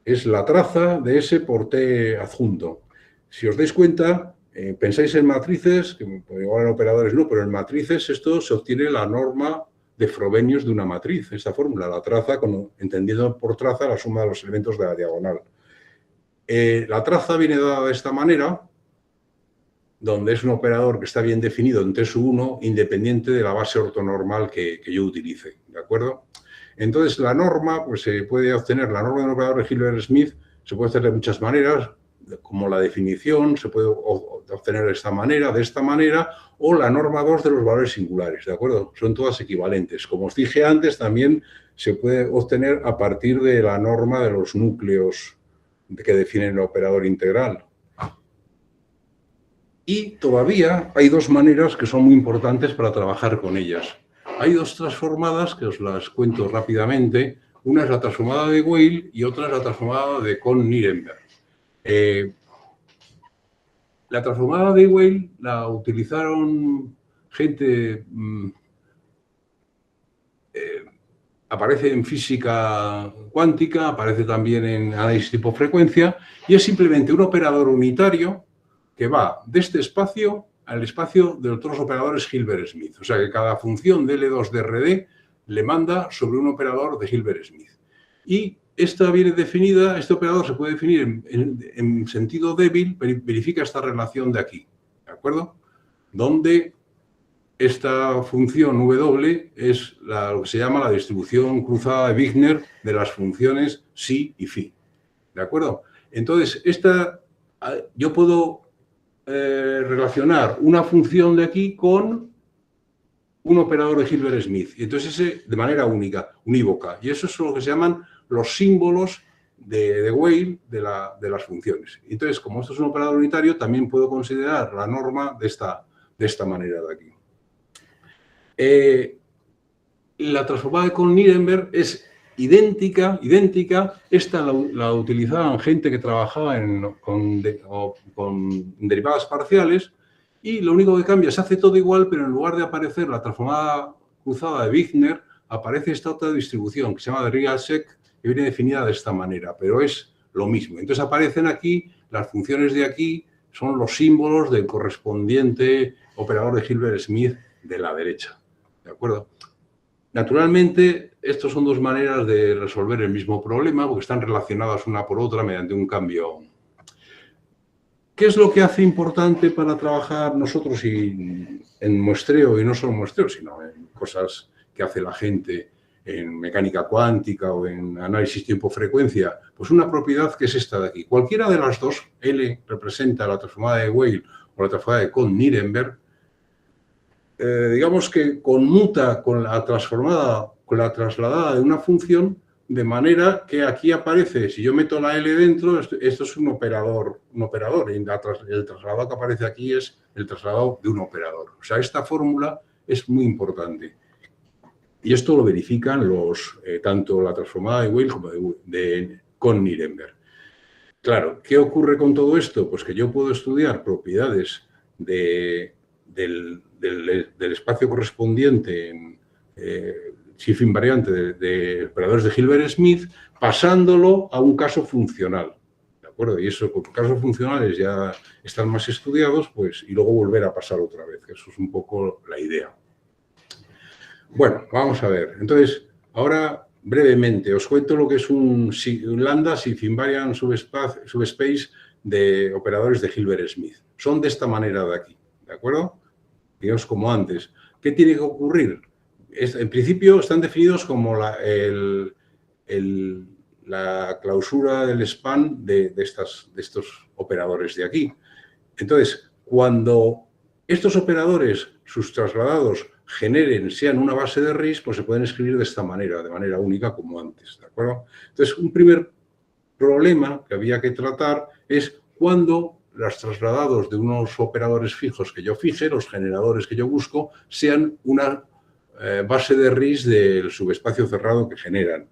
A: Es la traza de S por T adjunto. Si os dais cuenta, pensáis en matrices, que igual en operadores no, pero en matrices esto se obtiene la norma de Frobenius de una matriz, esta fórmula, la traza, entendiendo por traza la suma de los elementos de la diagonal. La traza viene dada de esta manera, donde es un operador que está bien definido en T1, independiente de la base ortonormal que yo utilice, ¿de acuerdo? Entonces, la norma, pues se puede obtener, la norma de un operador de Hilbert-Smith se puede hacer de muchas maneras, como la definición, se puede obtener de esta manera, o la norma 2 de los valores singulares, ¿de acuerdo? Son todas equivalentes. Como os dije antes, también se puede obtener a partir de la norma de los núcleos que definen el operador integral. Y todavía hay dos maneras que son muy importantes para trabajar con ellas. Hay dos transformadas que os las cuento rápidamente. Una es la transformada de Weyl y otra es la transformada de Kohn-Nirenberg. La transformada de Weyl la utilizaron gente, aparece en física cuántica, aparece también en análisis tipo frecuencia, y es simplemente un operador unitario que va de este espacio al espacio de otros operadores Hilbert-Smith. O sea que cada función de L2 de RD le manda sobre un operador de Hilbert-Smith. Y esta viene definida, este operador se puede definir en sentido débil, verifica esta relación de aquí, ¿de acuerdo? Donde esta función W es lo que se llama la distribución cruzada de Wigner de las funciones psi y phi. ¿De acuerdo? Entonces, yo puedo relacionar una función de aquí con un operador de Hilbert-Smith. Y entonces ese de manera única, unívoca. Y eso es lo que se llaman los símbolos de Weyl de las funciones. Entonces, como esto es un operador unitario, también puedo considerar la norma de esta manera de aquí. La transformada de Cohn-Nirenberg es idéntica. Esta la utilizaban gente que trabajaba con derivadas parciales, y lo único que cambia, se hace todo igual, pero en lugar de aparecer la transformada cruzada de Wigner, aparece esta otra distribución que se llama de Rigasek, que viene definida de esta manera, pero es lo mismo. Entonces aparecen aquí, las funciones de aquí son los símbolos del correspondiente operador de Hilbert-Smith de la derecha. ¿De acuerdo? Naturalmente, estas son dos maneras de resolver el mismo problema, porque están relacionadas una por otra mediante un cambio. ¿Qué es lo que hace importante para trabajar nosotros en muestreo, y no solo muestreo, sino en cosas que hace la gente en mecánica cuántica o en análisis tiempo-frecuencia? Pues una propiedad que es esta de aquí. Cualquiera de las dos, L representa la transformada de Weyl o la transformada de Cohn-Nirenberg, digamos que conmuta con la trasladada de una función, de manera que aquí aparece, si yo meto la L dentro, esto es un operador, y el trasladado que aparece aquí es el trasladado de un operador. O sea, esta fórmula es muy importante. Y esto lo verifican tanto la transformada de Weyl como de Cohn-Nirenberg. Claro, ¿qué ocurre con todo esto? Pues que yo puedo estudiar propiedades del espacio correspondiente shift invariante de operadores de Hilbert-Smith, pasándolo a un caso funcional. ¿De acuerdo? Y eso, con casos funcionales ya están más estudiados, pues, y luego volver a pasar otra vez. Eso es un poco la idea. Bueno, vamos a ver. Entonces, ahora brevemente os cuento lo que es un lambda shift invariant subspace de operadores de Hilbert-Smith. Son de esta manera de aquí. ¿De acuerdo? Digamos como antes. ¿Qué tiene que ocurrir? En principio están definidos como la clausura del span de estos operadores de aquí. Entonces, cuando estos operadores, sus trasladados, sean una base de RIS, pues se pueden escribir de esta manera, de manera única como antes. ¿De acuerdo? Entonces, un primer problema que había que tratar es cuando los trasladados de unos operadores fijos que yo fije, los generadores que yo busco, sean una base de RIS del subespacio cerrado que generan.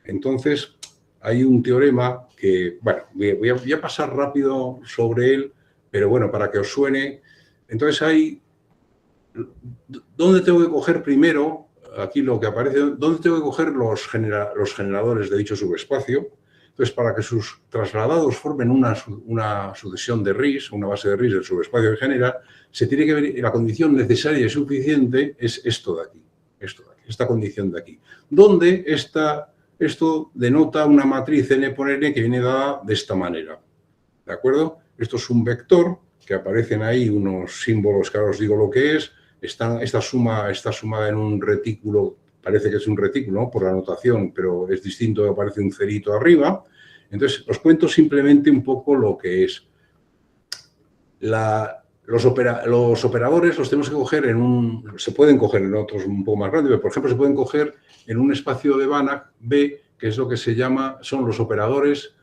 A: Entonces, hay un teorema que, bueno, voy a pasar rápido sobre él, pero bueno, para que os suene. Entonces, ¿dónde tengo que coger primero? Aquí lo que aparece, ¿dónde tengo que coger los generadores de dicho subespacio? Entonces, para que sus trasladados formen una sucesión de RIS, una base de RIS del subespacio que genera, se tiene que ver, la condición necesaria y suficiente es esto de aquí, esta condición de aquí, donde esto denota una matriz n por n que viene dada de esta manera. ¿De acuerdo? Esto es un vector, que aparecen ahí unos símbolos que ahora os digo lo que es. Esta suma está sumada en un retículo. Parece que es un retículo, ¿no?, por la notación, pero es distinto, aparece un cerito arriba. Entonces, os cuento simplemente un poco lo que es. Los operadores los tenemos que coger se pueden coger en otros un poco más grandes, pero, por ejemplo, se pueden coger en un espacio de Banach B, que es lo que son los operadores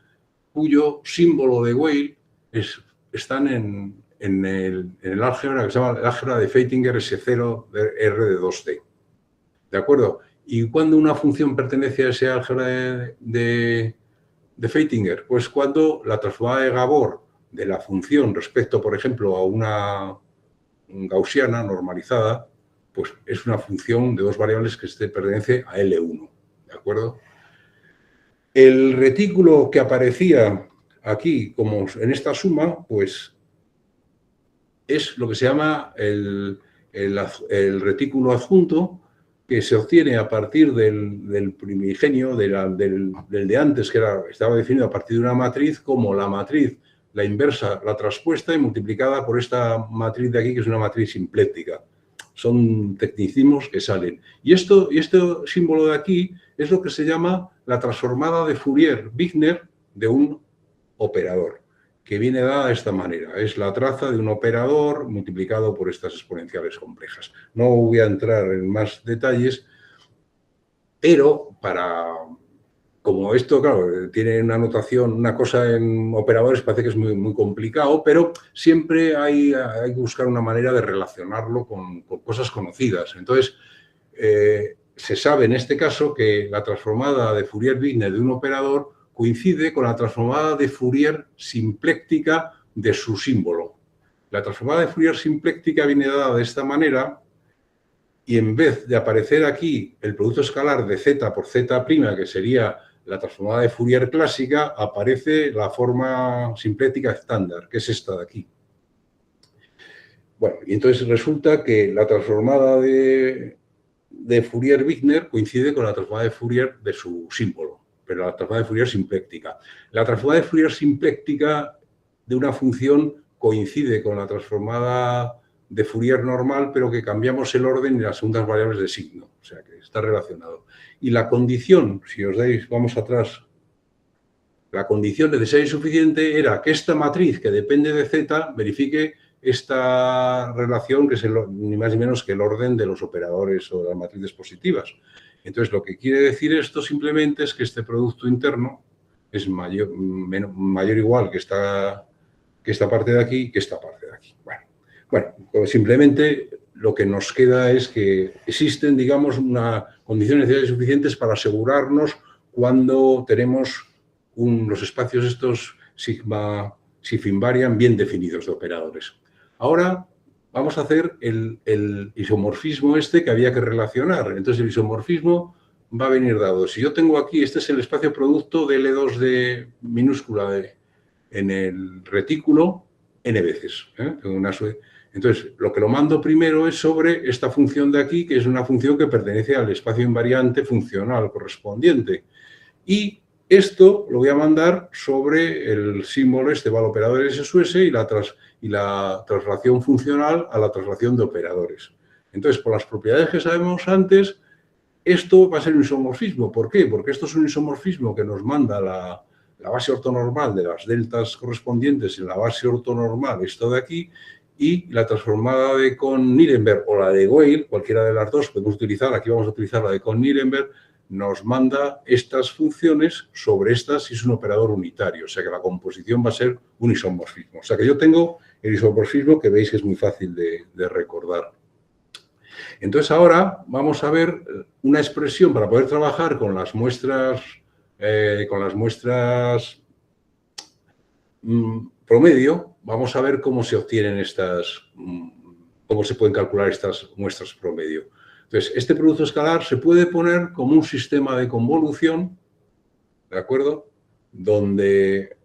A: cuyo símbolo de Weyl están en el álgebra que se llama el álgebra de Feitinger S0 de R de 2D. ¿De acuerdo? ¿Y cuando una función pertenece a ese álgebra de Feitinger? Pues cuando la transformada de Gabor de la función respecto, por ejemplo, a una gaussiana normalizada, pues es una función de dos variables que pertenece a L1. ¿De acuerdo? El retículo que aparecía aquí, como en esta suma, pues es lo que se llama el retículo adjunto, que se obtiene a partir del primigenio, del de antes, que estaba definido a partir de una matriz, como la matriz, la inversa, la traspuesta y multiplicada por esta matriz de aquí, que es una matriz simpléctica. O son tecnicismos que salen. Y este símbolo de aquí es lo que se llama la transformada de Fourier-Wigner de un operador, que viene dada de esta manera. Es la traza de un operador multiplicado por estas exponenciales complejas. No voy a entrar en más detalles, pero como esto, claro, tiene una notación, una cosa en operadores parece que es muy, muy complicado, pero siempre hay que buscar una manera de relacionarlo con cosas conocidas. Entonces, se sabe en este caso que la transformada de Fourier-Wigner de un operador coincide con la transformada de Fourier simpléctica de su símbolo. La transformada de Fourier simpléctica viene dada de esta manera y en vez de aparecer aquí el producto escalar de z por z', que sería la transformada de Fourier clásica, aparece la forma simpléctica estándar, que es esta de aquí. Bueno, y entonces resulta que la transformada de Fourier-Wigner coincide con la transformada de Fourier de su símbolo, pero la transformada de Fourier simpléctica. La transformada de Fourier simpléctica de una función coincide con la transformada de Fourier normal, pero que cambiamos el orden y las segundas variables de signo, o sea que está relacionado. Y la condición, si os dais, vamos atrás, la condición necesaria y suficiente era que esta matriz que depende de z verifique esta relación, que es ni más ni menos que el orden de los operadores o de las matrices positivas. Entonces, lo que quiere decir esto simplemente es que este producto interno es mayor o igual que esta parte de aquí que esta parte de aquí. Bueno, pues simplemente lo que nos queda es que existen, digamos, condiciones necesarias y suficientes para asegurarnos cuando tenemos los espacios estos sigma invariant bien definidos de operadores. Ahora vamos a hacer el isomorfismo que había que relacionar. Entonces, el isomorfismo va a venir dado. Si yo tengo aquí, este es el espacio producto de L2 minúscula en el retículo n veces. Entonces, lo que lo mando primero es sobre esta función de aquí, que es una función que pertenece al espacio invariante funcional correspondiente. Y esto lo voy a mandar sobre el símbolo va al operador SUS y la traslación funcional a la traslación de operadores. Entonces, por las propiedades que sabemos antes, esto va a ser un isomorfismo. ¿Por qué? Porque esto es un isomorfismo que nos manda la base ortonormal de las deltas correspondientes en la base ortonormal, esto de aquí, y la transformada de Kohn-Nirenberg o la de Weil, cualquiera de las dos podemos utilizar, aquí vamos a utilizar la de Kohn-Nirenberg, nos manda estas funciones sobre estas y es un operador unitario. O sea que la composición va a ser un isomorfismo. O sea que yo tengo el isomorfismo que veis que es muy fácil de recordar. Entonces ahora vamos a ver una expresión para poder trabajar con las muestras promedio. Vamos a ver cómo se obtienen cómo se pueden calcular estas muestras promedio. Entonces, este producto escalar se puede poner como un sistema de convolución, ¿de acuerdo? Donde,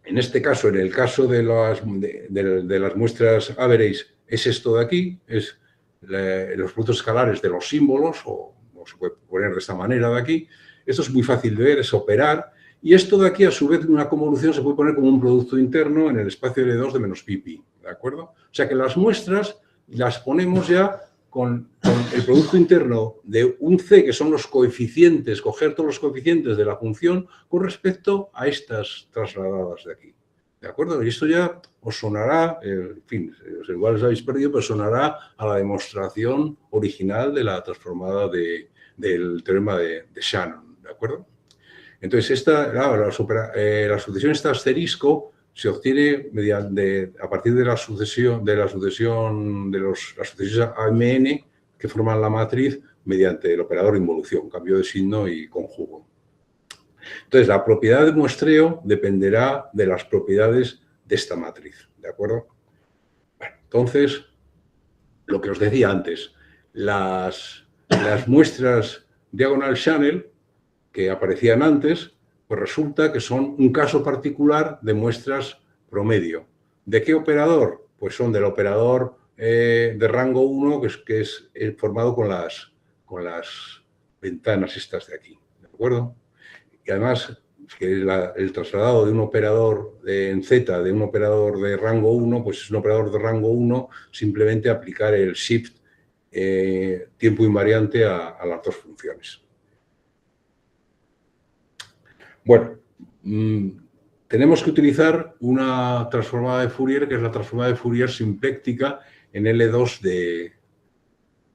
A: en este caso, en el caso de las muestras average, es esto de aquí, es los productos escalares de los símbolos, o se puede poner de esta manera de aquí. Esto es muy fácil de ver, es operar. Y esto de aquí, a su vez, una convolución se puede poner como un producto interno en el espacio L2 de menos pi, ¿de acuerdo? O sea que las muestras las ponemos ya con el producto interno de un C, que son los coeficientes, coger todos los coeficientes de la función con respecto a estas trasladadas de aquí. ¿De acuerdo? Y esto ya os sonará, en fin, igual os habéis perdido, pero sonará a la demostración original de la transformada del teorema de Shannon. ¿De acuerdo? Entonces, la sucesión asterisco se obtiene a partir de las sucesiones AMN que forman la matriz mediante el operador involución, cambio de signo y conjugo. Entonces, la propiedad de muestreo dependerá de las propiedades de esta matriz, ¿de acuerdo? Bueno, entonces, lo que os decía antes, las muestras diagonal channel que aparecían antes, pues resulta que son un caso particular de muestras promedio. ¿De qué operador? Pues son del operador de rango 1, que es formado con las ventanas estas de aquí, ¿de acuerdo? Y además que es el trasladado de un operador en Z de un operador de rango 1, pues es un operador de rango 1, simplemente aplicar el shift tiempo invariante a las dos funciones. Bueno, tenemos que utilizar una transformada de Fourier, que es la transformada de Fourier simpléctica en L2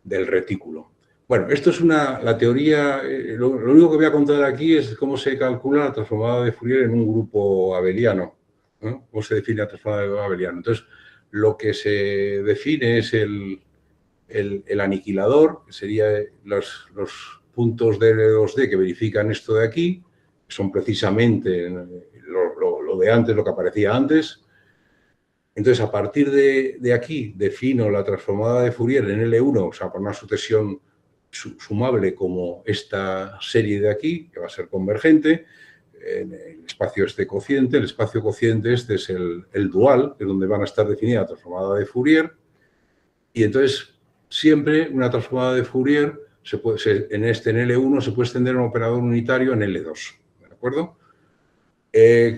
A: del retículo. Bueno, esto es la teoría, lo único que voy a contar aquí es cómo se calcula la transformada de Fourier en un grupo abeliano, ¿no? Cómo se define la transformada de abeliano. Entonces, lo que se define es el aniquilador, que sería los puntos de L2D que verifican esto de aquí, que son precisamente lo de antes, lo que aparecía antes. Entonces, a partir de aquí, defino la transformada de Fourier en L1, o sea, por una sucesión sumable como esta serie de aquí, que va a ser convergente, en el espacio este cociente. El espacio cociente este es el dual, que es donde van a estar definida la transformada de Fourier. Y entonces, siempre una transformada de Fourier, en L1 se puede extender a un operador unitario en L2. ¿De acuerdo?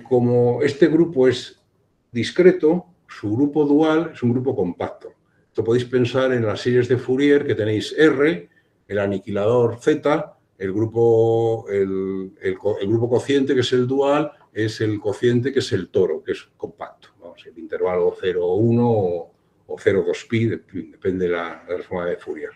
A: Como este grupo es discreto, su grupo dual es un grupo compacto. Esto podéis pensar en las series de Fourier que tenéis R, el aniquilador Z, el grupo cociente, que es el dual, es el cociente, que es el toro, que es compacto. Vamos, el intervalo 0,1 o 0,2pi, depende de la transformada de Fourier.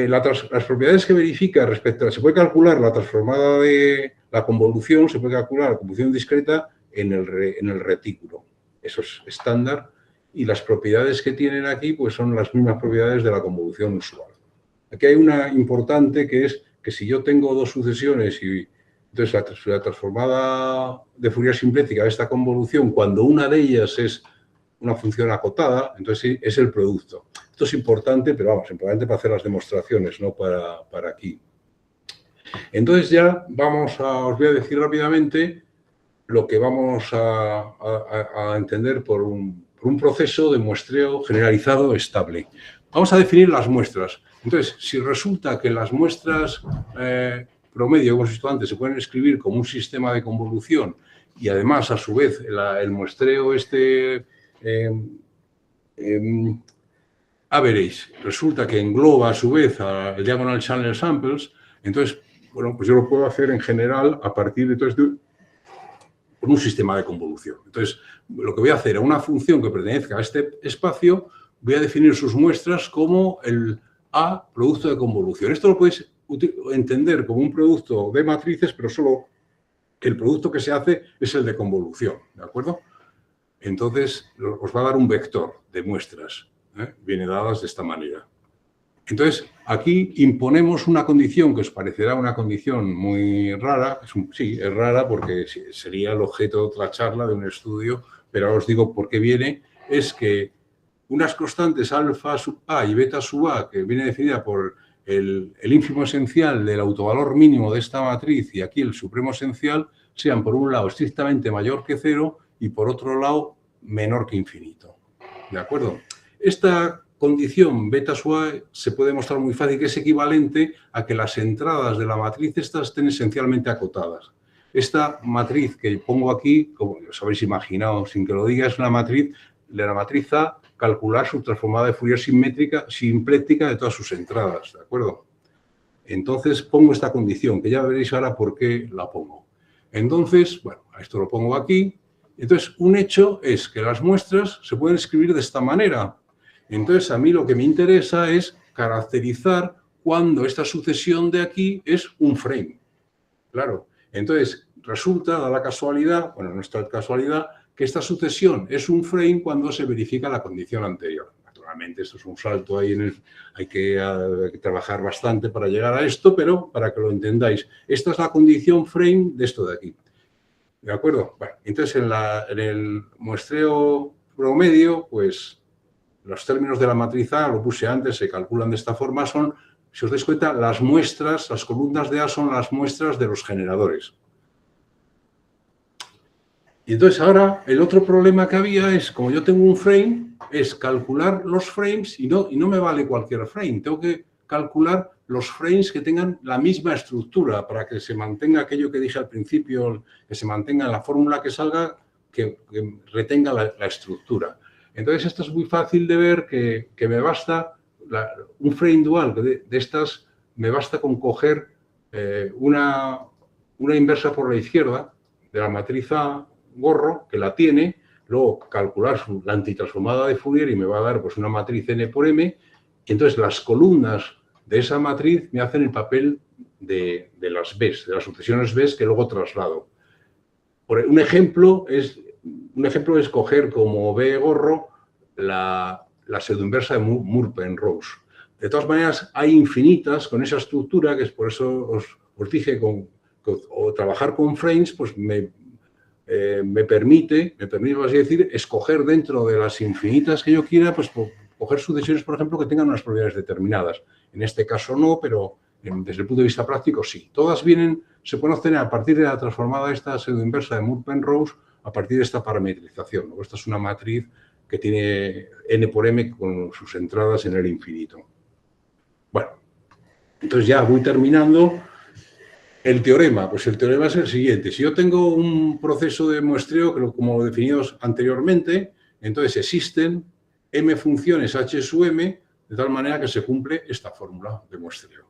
A: Las propiedades que verifica respecto a... Se puede calcular la transformada de la convolución, se puede calcular la convolución discreta en el retículo. Eso es estándar. Y las propiedades que tienen aquí pues son las mismas propiedades de la convolución usual. Aquí hay una importante, que es que si yo tengo dos sucesiones y entonces la transformada de Fourier simplética de esta convolución, cuando una de ellas es una función acotada, entonces es el producto. Esto es importante, pero vamos, importante para hacer las demostraciones, no para aquí. Entonces ya os voy a decir rápidamente lo que vamos a entender por un proceso de muestreo generalizado estable. Vamos a definir las muestras. Entonces, si resulta que las muestras promedio, como hemos visto antes, se pueden escribir como un sistema de convolución y además, a su vez, el muestreo average resulta que engloba a su vez el diagonal channel samples, entonces, bueno, pues yo lo puedo hacer en general a partir de por un sistema de convolución. Entonces, lo que voy a hacer a una función que pertenezca a este espacio, voy a definir sus muestras como el A producto de convolución. Esto lo podéis entender como un producto de matrices, pero solo que el producto que se hace es el de convolución, ¿de acuerdo? Entonces, os va a dar un vector de muestras, viene dadas de esta manera. Entonces, aquí imponemos una condición que os parecerá una condición muy rara. Sí, es rara porque sería el objeto de otra charla, de un estudio, pero ahora os digo por qué viene. Es que unas constantes alfa sub a y beta sub a, que viene definida por el ínfimo esencial del autovalor mínimo de esta matriz y aquí el supremo esencial, sean por un lado estrictamente mayor que 0 y por otro lado menor que infinito. ¿De acuerdo? Esta condición beta sub a se puede mostrar muy fácil que es equivalente a que las entradas de la matriz estas estén esencialmente acotadas. Esta matriz que pongo aquí, como os habéis imaginado sin que lo diga, es una matriz de la matriz A, calcular su transformada de Fourier simplética de todas sus entradas, ¿de acuerdo? Entonces pongo esta condición, que ya veréis ahora por qué la pongo. Entonces, bueno, esto lo pongo aquí. Entonces, un hecho es que las muestras se pueden escribir de esta manera. Entonces, a mí lo que me interesa es caracterizar cuando esta sucesión de aquí es un frame. Claro. Entonces, resulta, da la casualidad, bueno, no es tal casualidad, que esta sucesión es un frame cuando se verifica la condición anterior. Naturalmente, esto es un salto ahí hay que trabajar bastante para llegar a esto, pero para que lo entendáis, esta es la condición frame de esto de aquí. ¿De acuerdo? Bueno, entonces en el muestreo promedio, pues los términos de la matriz A, lo puse antes, se calculan de esta forma, son, si os dais cuenta, las muestras, las columnas de A son las muestras de los generadores. Y entonces ahora el otro problema que había es, como yo tengo un frame, es calcular los frames y no me vale cualquier frame. Tengo que calcular los frames que tengan la misma estructura para que se mantenga aquello que dije al principio, que se mantenga la fórmula que salga, que retenga la estructura. Entonces, esto es muy fácil de ver que me basta, un frame dual de estas, me basta con coger una inversa por la izquierda de la matriz A gorro, que la tiene, luego calcular la antitransformada de Fourier y me va a dar pues, una matriz n por m, y entonces las columnas de esa matriz me hacen el papel de las Bs, de las sucesiones Bs que luego traslado. Un ejemplo es coger como B gorro la pseudoinversa de Moore-Penrose. De todas maneras, hay infinitas con esa estructura, que es por eso os dije o trabajar con frames, pues me permite, así decir, escoger dentro de las infinitas que yo quiera, pues coger sucesiones, por ejemplo, que tengan unas propiedades determinadas. En este caso no, pero desde el punto de vista práctico sí. Todas se pueden obtener a partir de la transformada esta pseudoinversa de Moore-Penrose, a partir de esta parametrización, ¿no? Esta es una matriz que tiene n por m con sus entradas en el infinito. Bueno, entonces ya voy terminando. El teorema, pues el teorema es el siguiente. Si yo tengo un proceso de muestreo, como lo definimos anteriormente, entonces existen m funciones h sub m, de tal manera que se cumple esta fórmula de muestreo.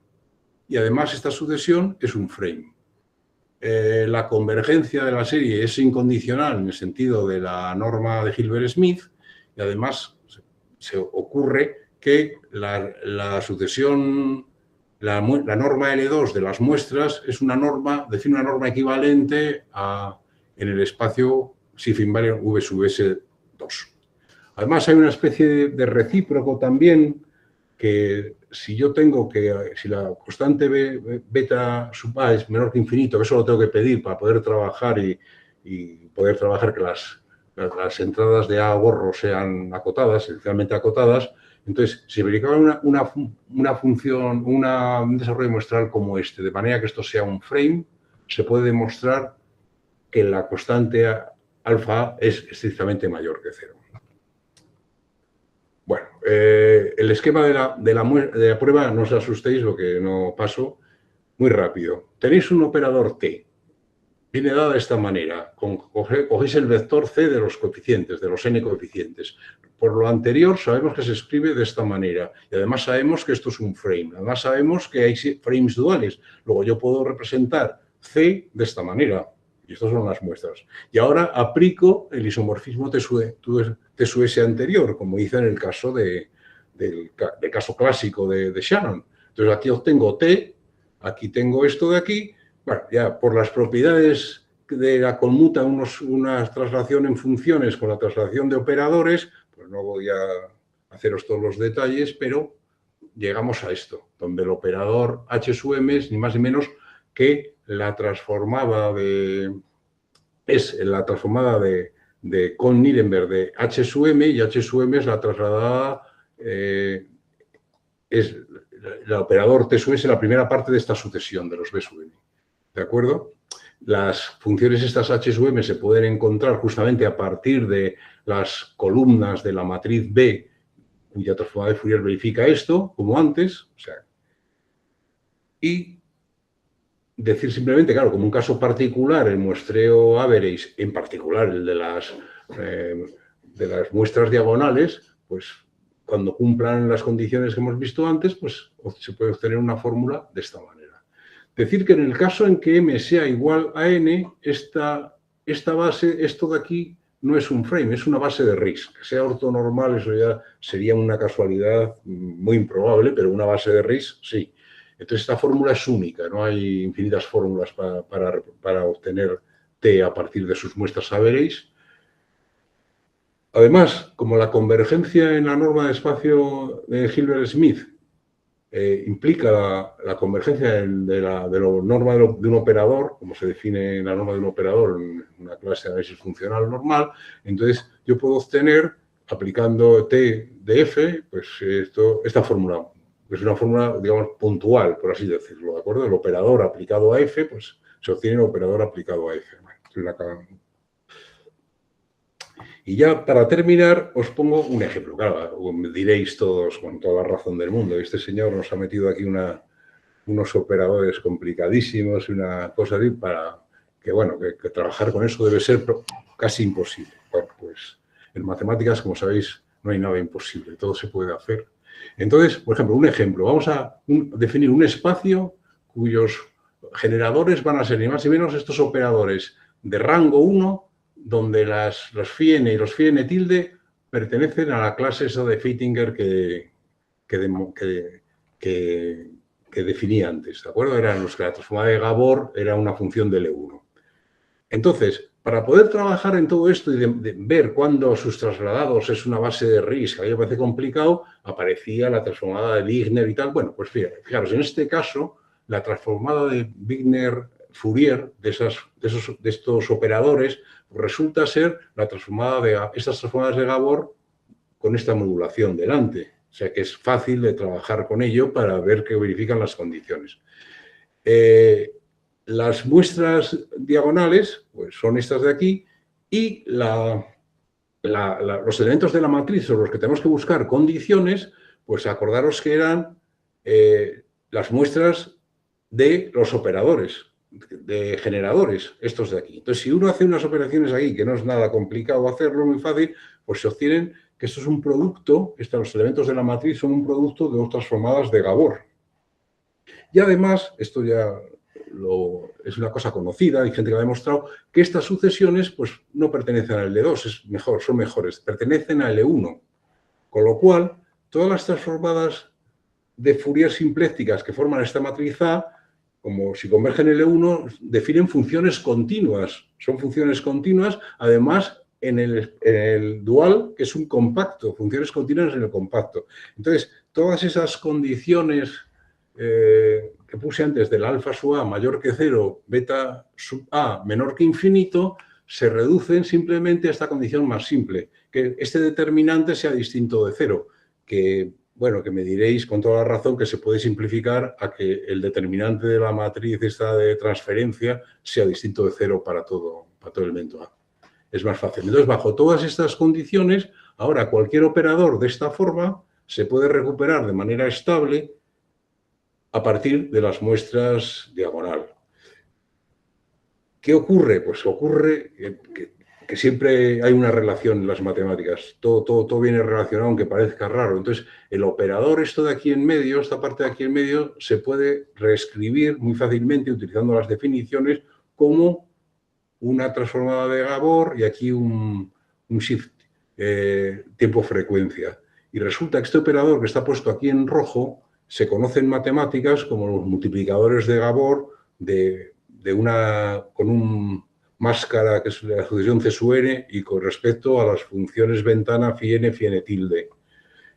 A: Y además esta sucesión es un frame. La convergencia de la serie es incondicional en el sentido de la norma de Hilbert-Smith, y además se ocurre que la sucesión, la norma L2 de las muestras es una norma, define una norma equivalente en el espacio Shift invariant V sub S2. Además hay una especie de recíproco también, que si yo tengo si la constante beta sub A es menor que infinito, que eso lo tengo que pedir para poder trabajar y poder trabajar que las entradas de A gorro sean acotadas, esencialmente acotadas. Entonces, si verificaba una función, un desarrollo muestral como este, de manera que esto sea un frame, se puede demostrar que la constante alfa A es estrictamente mayor que cero. Bueno, el esquema de la prueba, no os asustéis, lo que no paso, muy rápido. Tenéis un operador T, viene dado de esta manera. Cogéis el vector C de los coeficientes, de los n coeficientes. Por lo anterior, sabemos que se escribe de esta manera. Y además sabemos que esto es un frame. Además sabemos que hay frames duales. Luego yo puedo representar C de esta manera. Y estas son las muestras. Y ahora aplico el isomorfismo T sub S anterior, como hice en el caso del caso clásico de Shannon. Entonces aquí obtengo T, aquí tengo esto de aquí. Bueno, ya por las propiedades de la conmuta, una traslación en funciones con la traslación de operadores, pues no voy a haceros todos los detalles, pero llegamos a esto, donde el operador H sub m es ni más ni menos que la transformada de Kohn-Nirenberg de H sub m, y H sub m es la trasladada, es el operador T sub s, la primera parte de esta sucesión de los B sub m. ¿De acuerdo? Las funciones estas H sub m se pueden encontrar justamente a partir de las columnas de la matriz B, cuya transformada de Fourier verifica esto, como antes. O sea, y decir simplemente, claro, como un caso particular, el muestreo average, en particular el de las muestras diagonales, pues cuando cumplan las condiciones que hemos visto antes, pues se puede obtener una fórmula de esta manera. Decir que en el caso en que m sea igual a n, esta base, esto de aquí, no es un frame, es una base de Ries. Que sea ortonormal, eso ya sería una casualidad muy improbable, pero una base de Ries, sí. Entonces, esta fórmula es única, no hay infinitas fórmulas para obtener T a partir de sus muestras average. Además, como la convergencia en la norma de espacio de Hilbert-Smith implica la convergencia de la norma de un operador, como se define en la norma de un operador en una clase de análisis funcional normal, entonces yo puedo obtener, aplicando T de F, pues esta fórmula. Es una fórmula, digamos, puntual, por así decirlo, ¿de acuerdo? El operador aplicado a F, pues se obtiene el operador aplicado a F. Y ya para terminar, os pongo un ejemplo. Claro, me diréis todos con toda la razón del mundo, este señor nos ha metido aquí una unos operadores complicadísimos y una cosa así para que, bueno, que trabajar con eso debe ser casi imposible. Bueno, pues en matemáticas, como sabéis, no hay nada imposible, todo se puede hacer. Entonces, por ejemplo, un ejemplo, vamos a definir un espacio cuyos generadores van a ser ni más ni menos estos operadores de rango 1, donde los φn y los φn tilde pertenecen a la clase esa de Fittinger que definí antes, ¿de acuerdo? Eran los que la transformada de Gabor era una función de L1. Entonces, para poder trabajar en todo esto y de ver cuándo sus trasladados es una base de RISC, que a mí me parece complicado, aparecía la transformada de Wigner y tal. Bueno, pues fijaros, en este caso, la transformada de Wigner-Fourier, de estos operadores, resulta ser la transformada de estas transformadas de Gabor con esta modulación delante. O sea que es fácil de trabajar con ello para ver que verifican las condiciones. Las muestras diagonales pues, son estas de aquí y los elementos de la matriz sobre los que tenemos que buscar condiciones, pues acordaros que eran las muestras de los operadores, de generadores, estos de aquí. Entonces, si uno hace unas operaciones aquí, que no es nada complicado hacerlo, muy fácil, pues se obtienen que esto es un producto, los elementos de la matriz son un producto de dos transformadas de Gabor. Y además, esto ya es una cosa conocida, hay gente que lo ha demostrado, que estas sucesiones pues, no pertenecen al L2, son mejores, pertenecen a L1. Con lo cual, todas las transformadas de Fourier simplécticas que forman esta matriz A, como si convergen L1, definen funciones continuas. Son funciones continuas, además, en el dual, que es un compacto, funciones continuas en el compacto. Entonces, todas esas condiciones que puse antes del alfa sub A mayor que 0, beta sub A menor que infinito, se reducen simplemente a esta condición más simple, que este determinante sea distinto de 0, que, bueno, que me diréis con toda la razón que se puede simplificar a que el determinante de la matriz esta de transferencia sea distinto de 0 para todo elemento A. Es más fácil. Entonces, bajo todas estas condiciones, ahora cualquier operador de esta forma se puede recuperar de manera estable a partir de las muestras diagonal. ¿Qué ocurre? Pues ocurre que siempre hay una relación en las matemáticas. Todo viene relacionado, aunque parezca raro. Entonces, el operador, esto de aquí en medio, esta parte de aquí en medio, se puede reescribir muy fácilmente utilizando las definiciones como una transformada de Gabor y aquí un shift tiempo-frecuencia. Y resulta que este operador que está puesto aquí en rojo se conoce en matemáticas como los multiplicadores de Gabor con un máscara que es la sucesión C sub n y con respecto a las funciones ventana phi n tilde.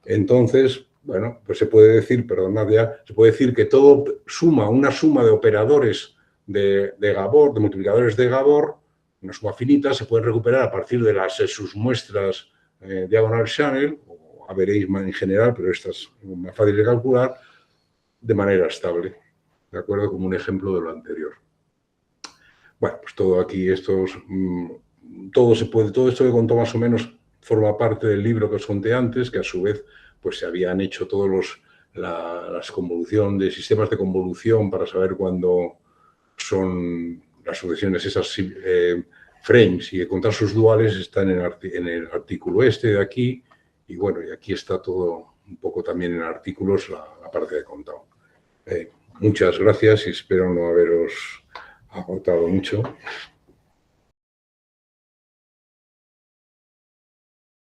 A: Entonces, bueno, pues se puede decir, perdonad ya, se puede decir que todo una suma de operadores de Gabor, de multiplicadores de Gabor, una suma finita, se puede recuperar a partir de sus muestras diagonal channel, o veréis en general, pero esta es más fácil de calcular, de manera estable, ¿de acuerdo? Como un ejemplo de lo anterior. Bueno, pues todo aquí, todo esto que contó más o menos forma parte del libro que os conté antes, que a su vez pues se habían hecho todos las convoluciones de sistemas de convolución para saber cuándo son las sucesiones esas frames y contar sus duales están en el artículo este de aquí y bueno, y aquí está todo un poco también en artículos la parte de contado. Muchas gracias y espero no haberos agotado mucho.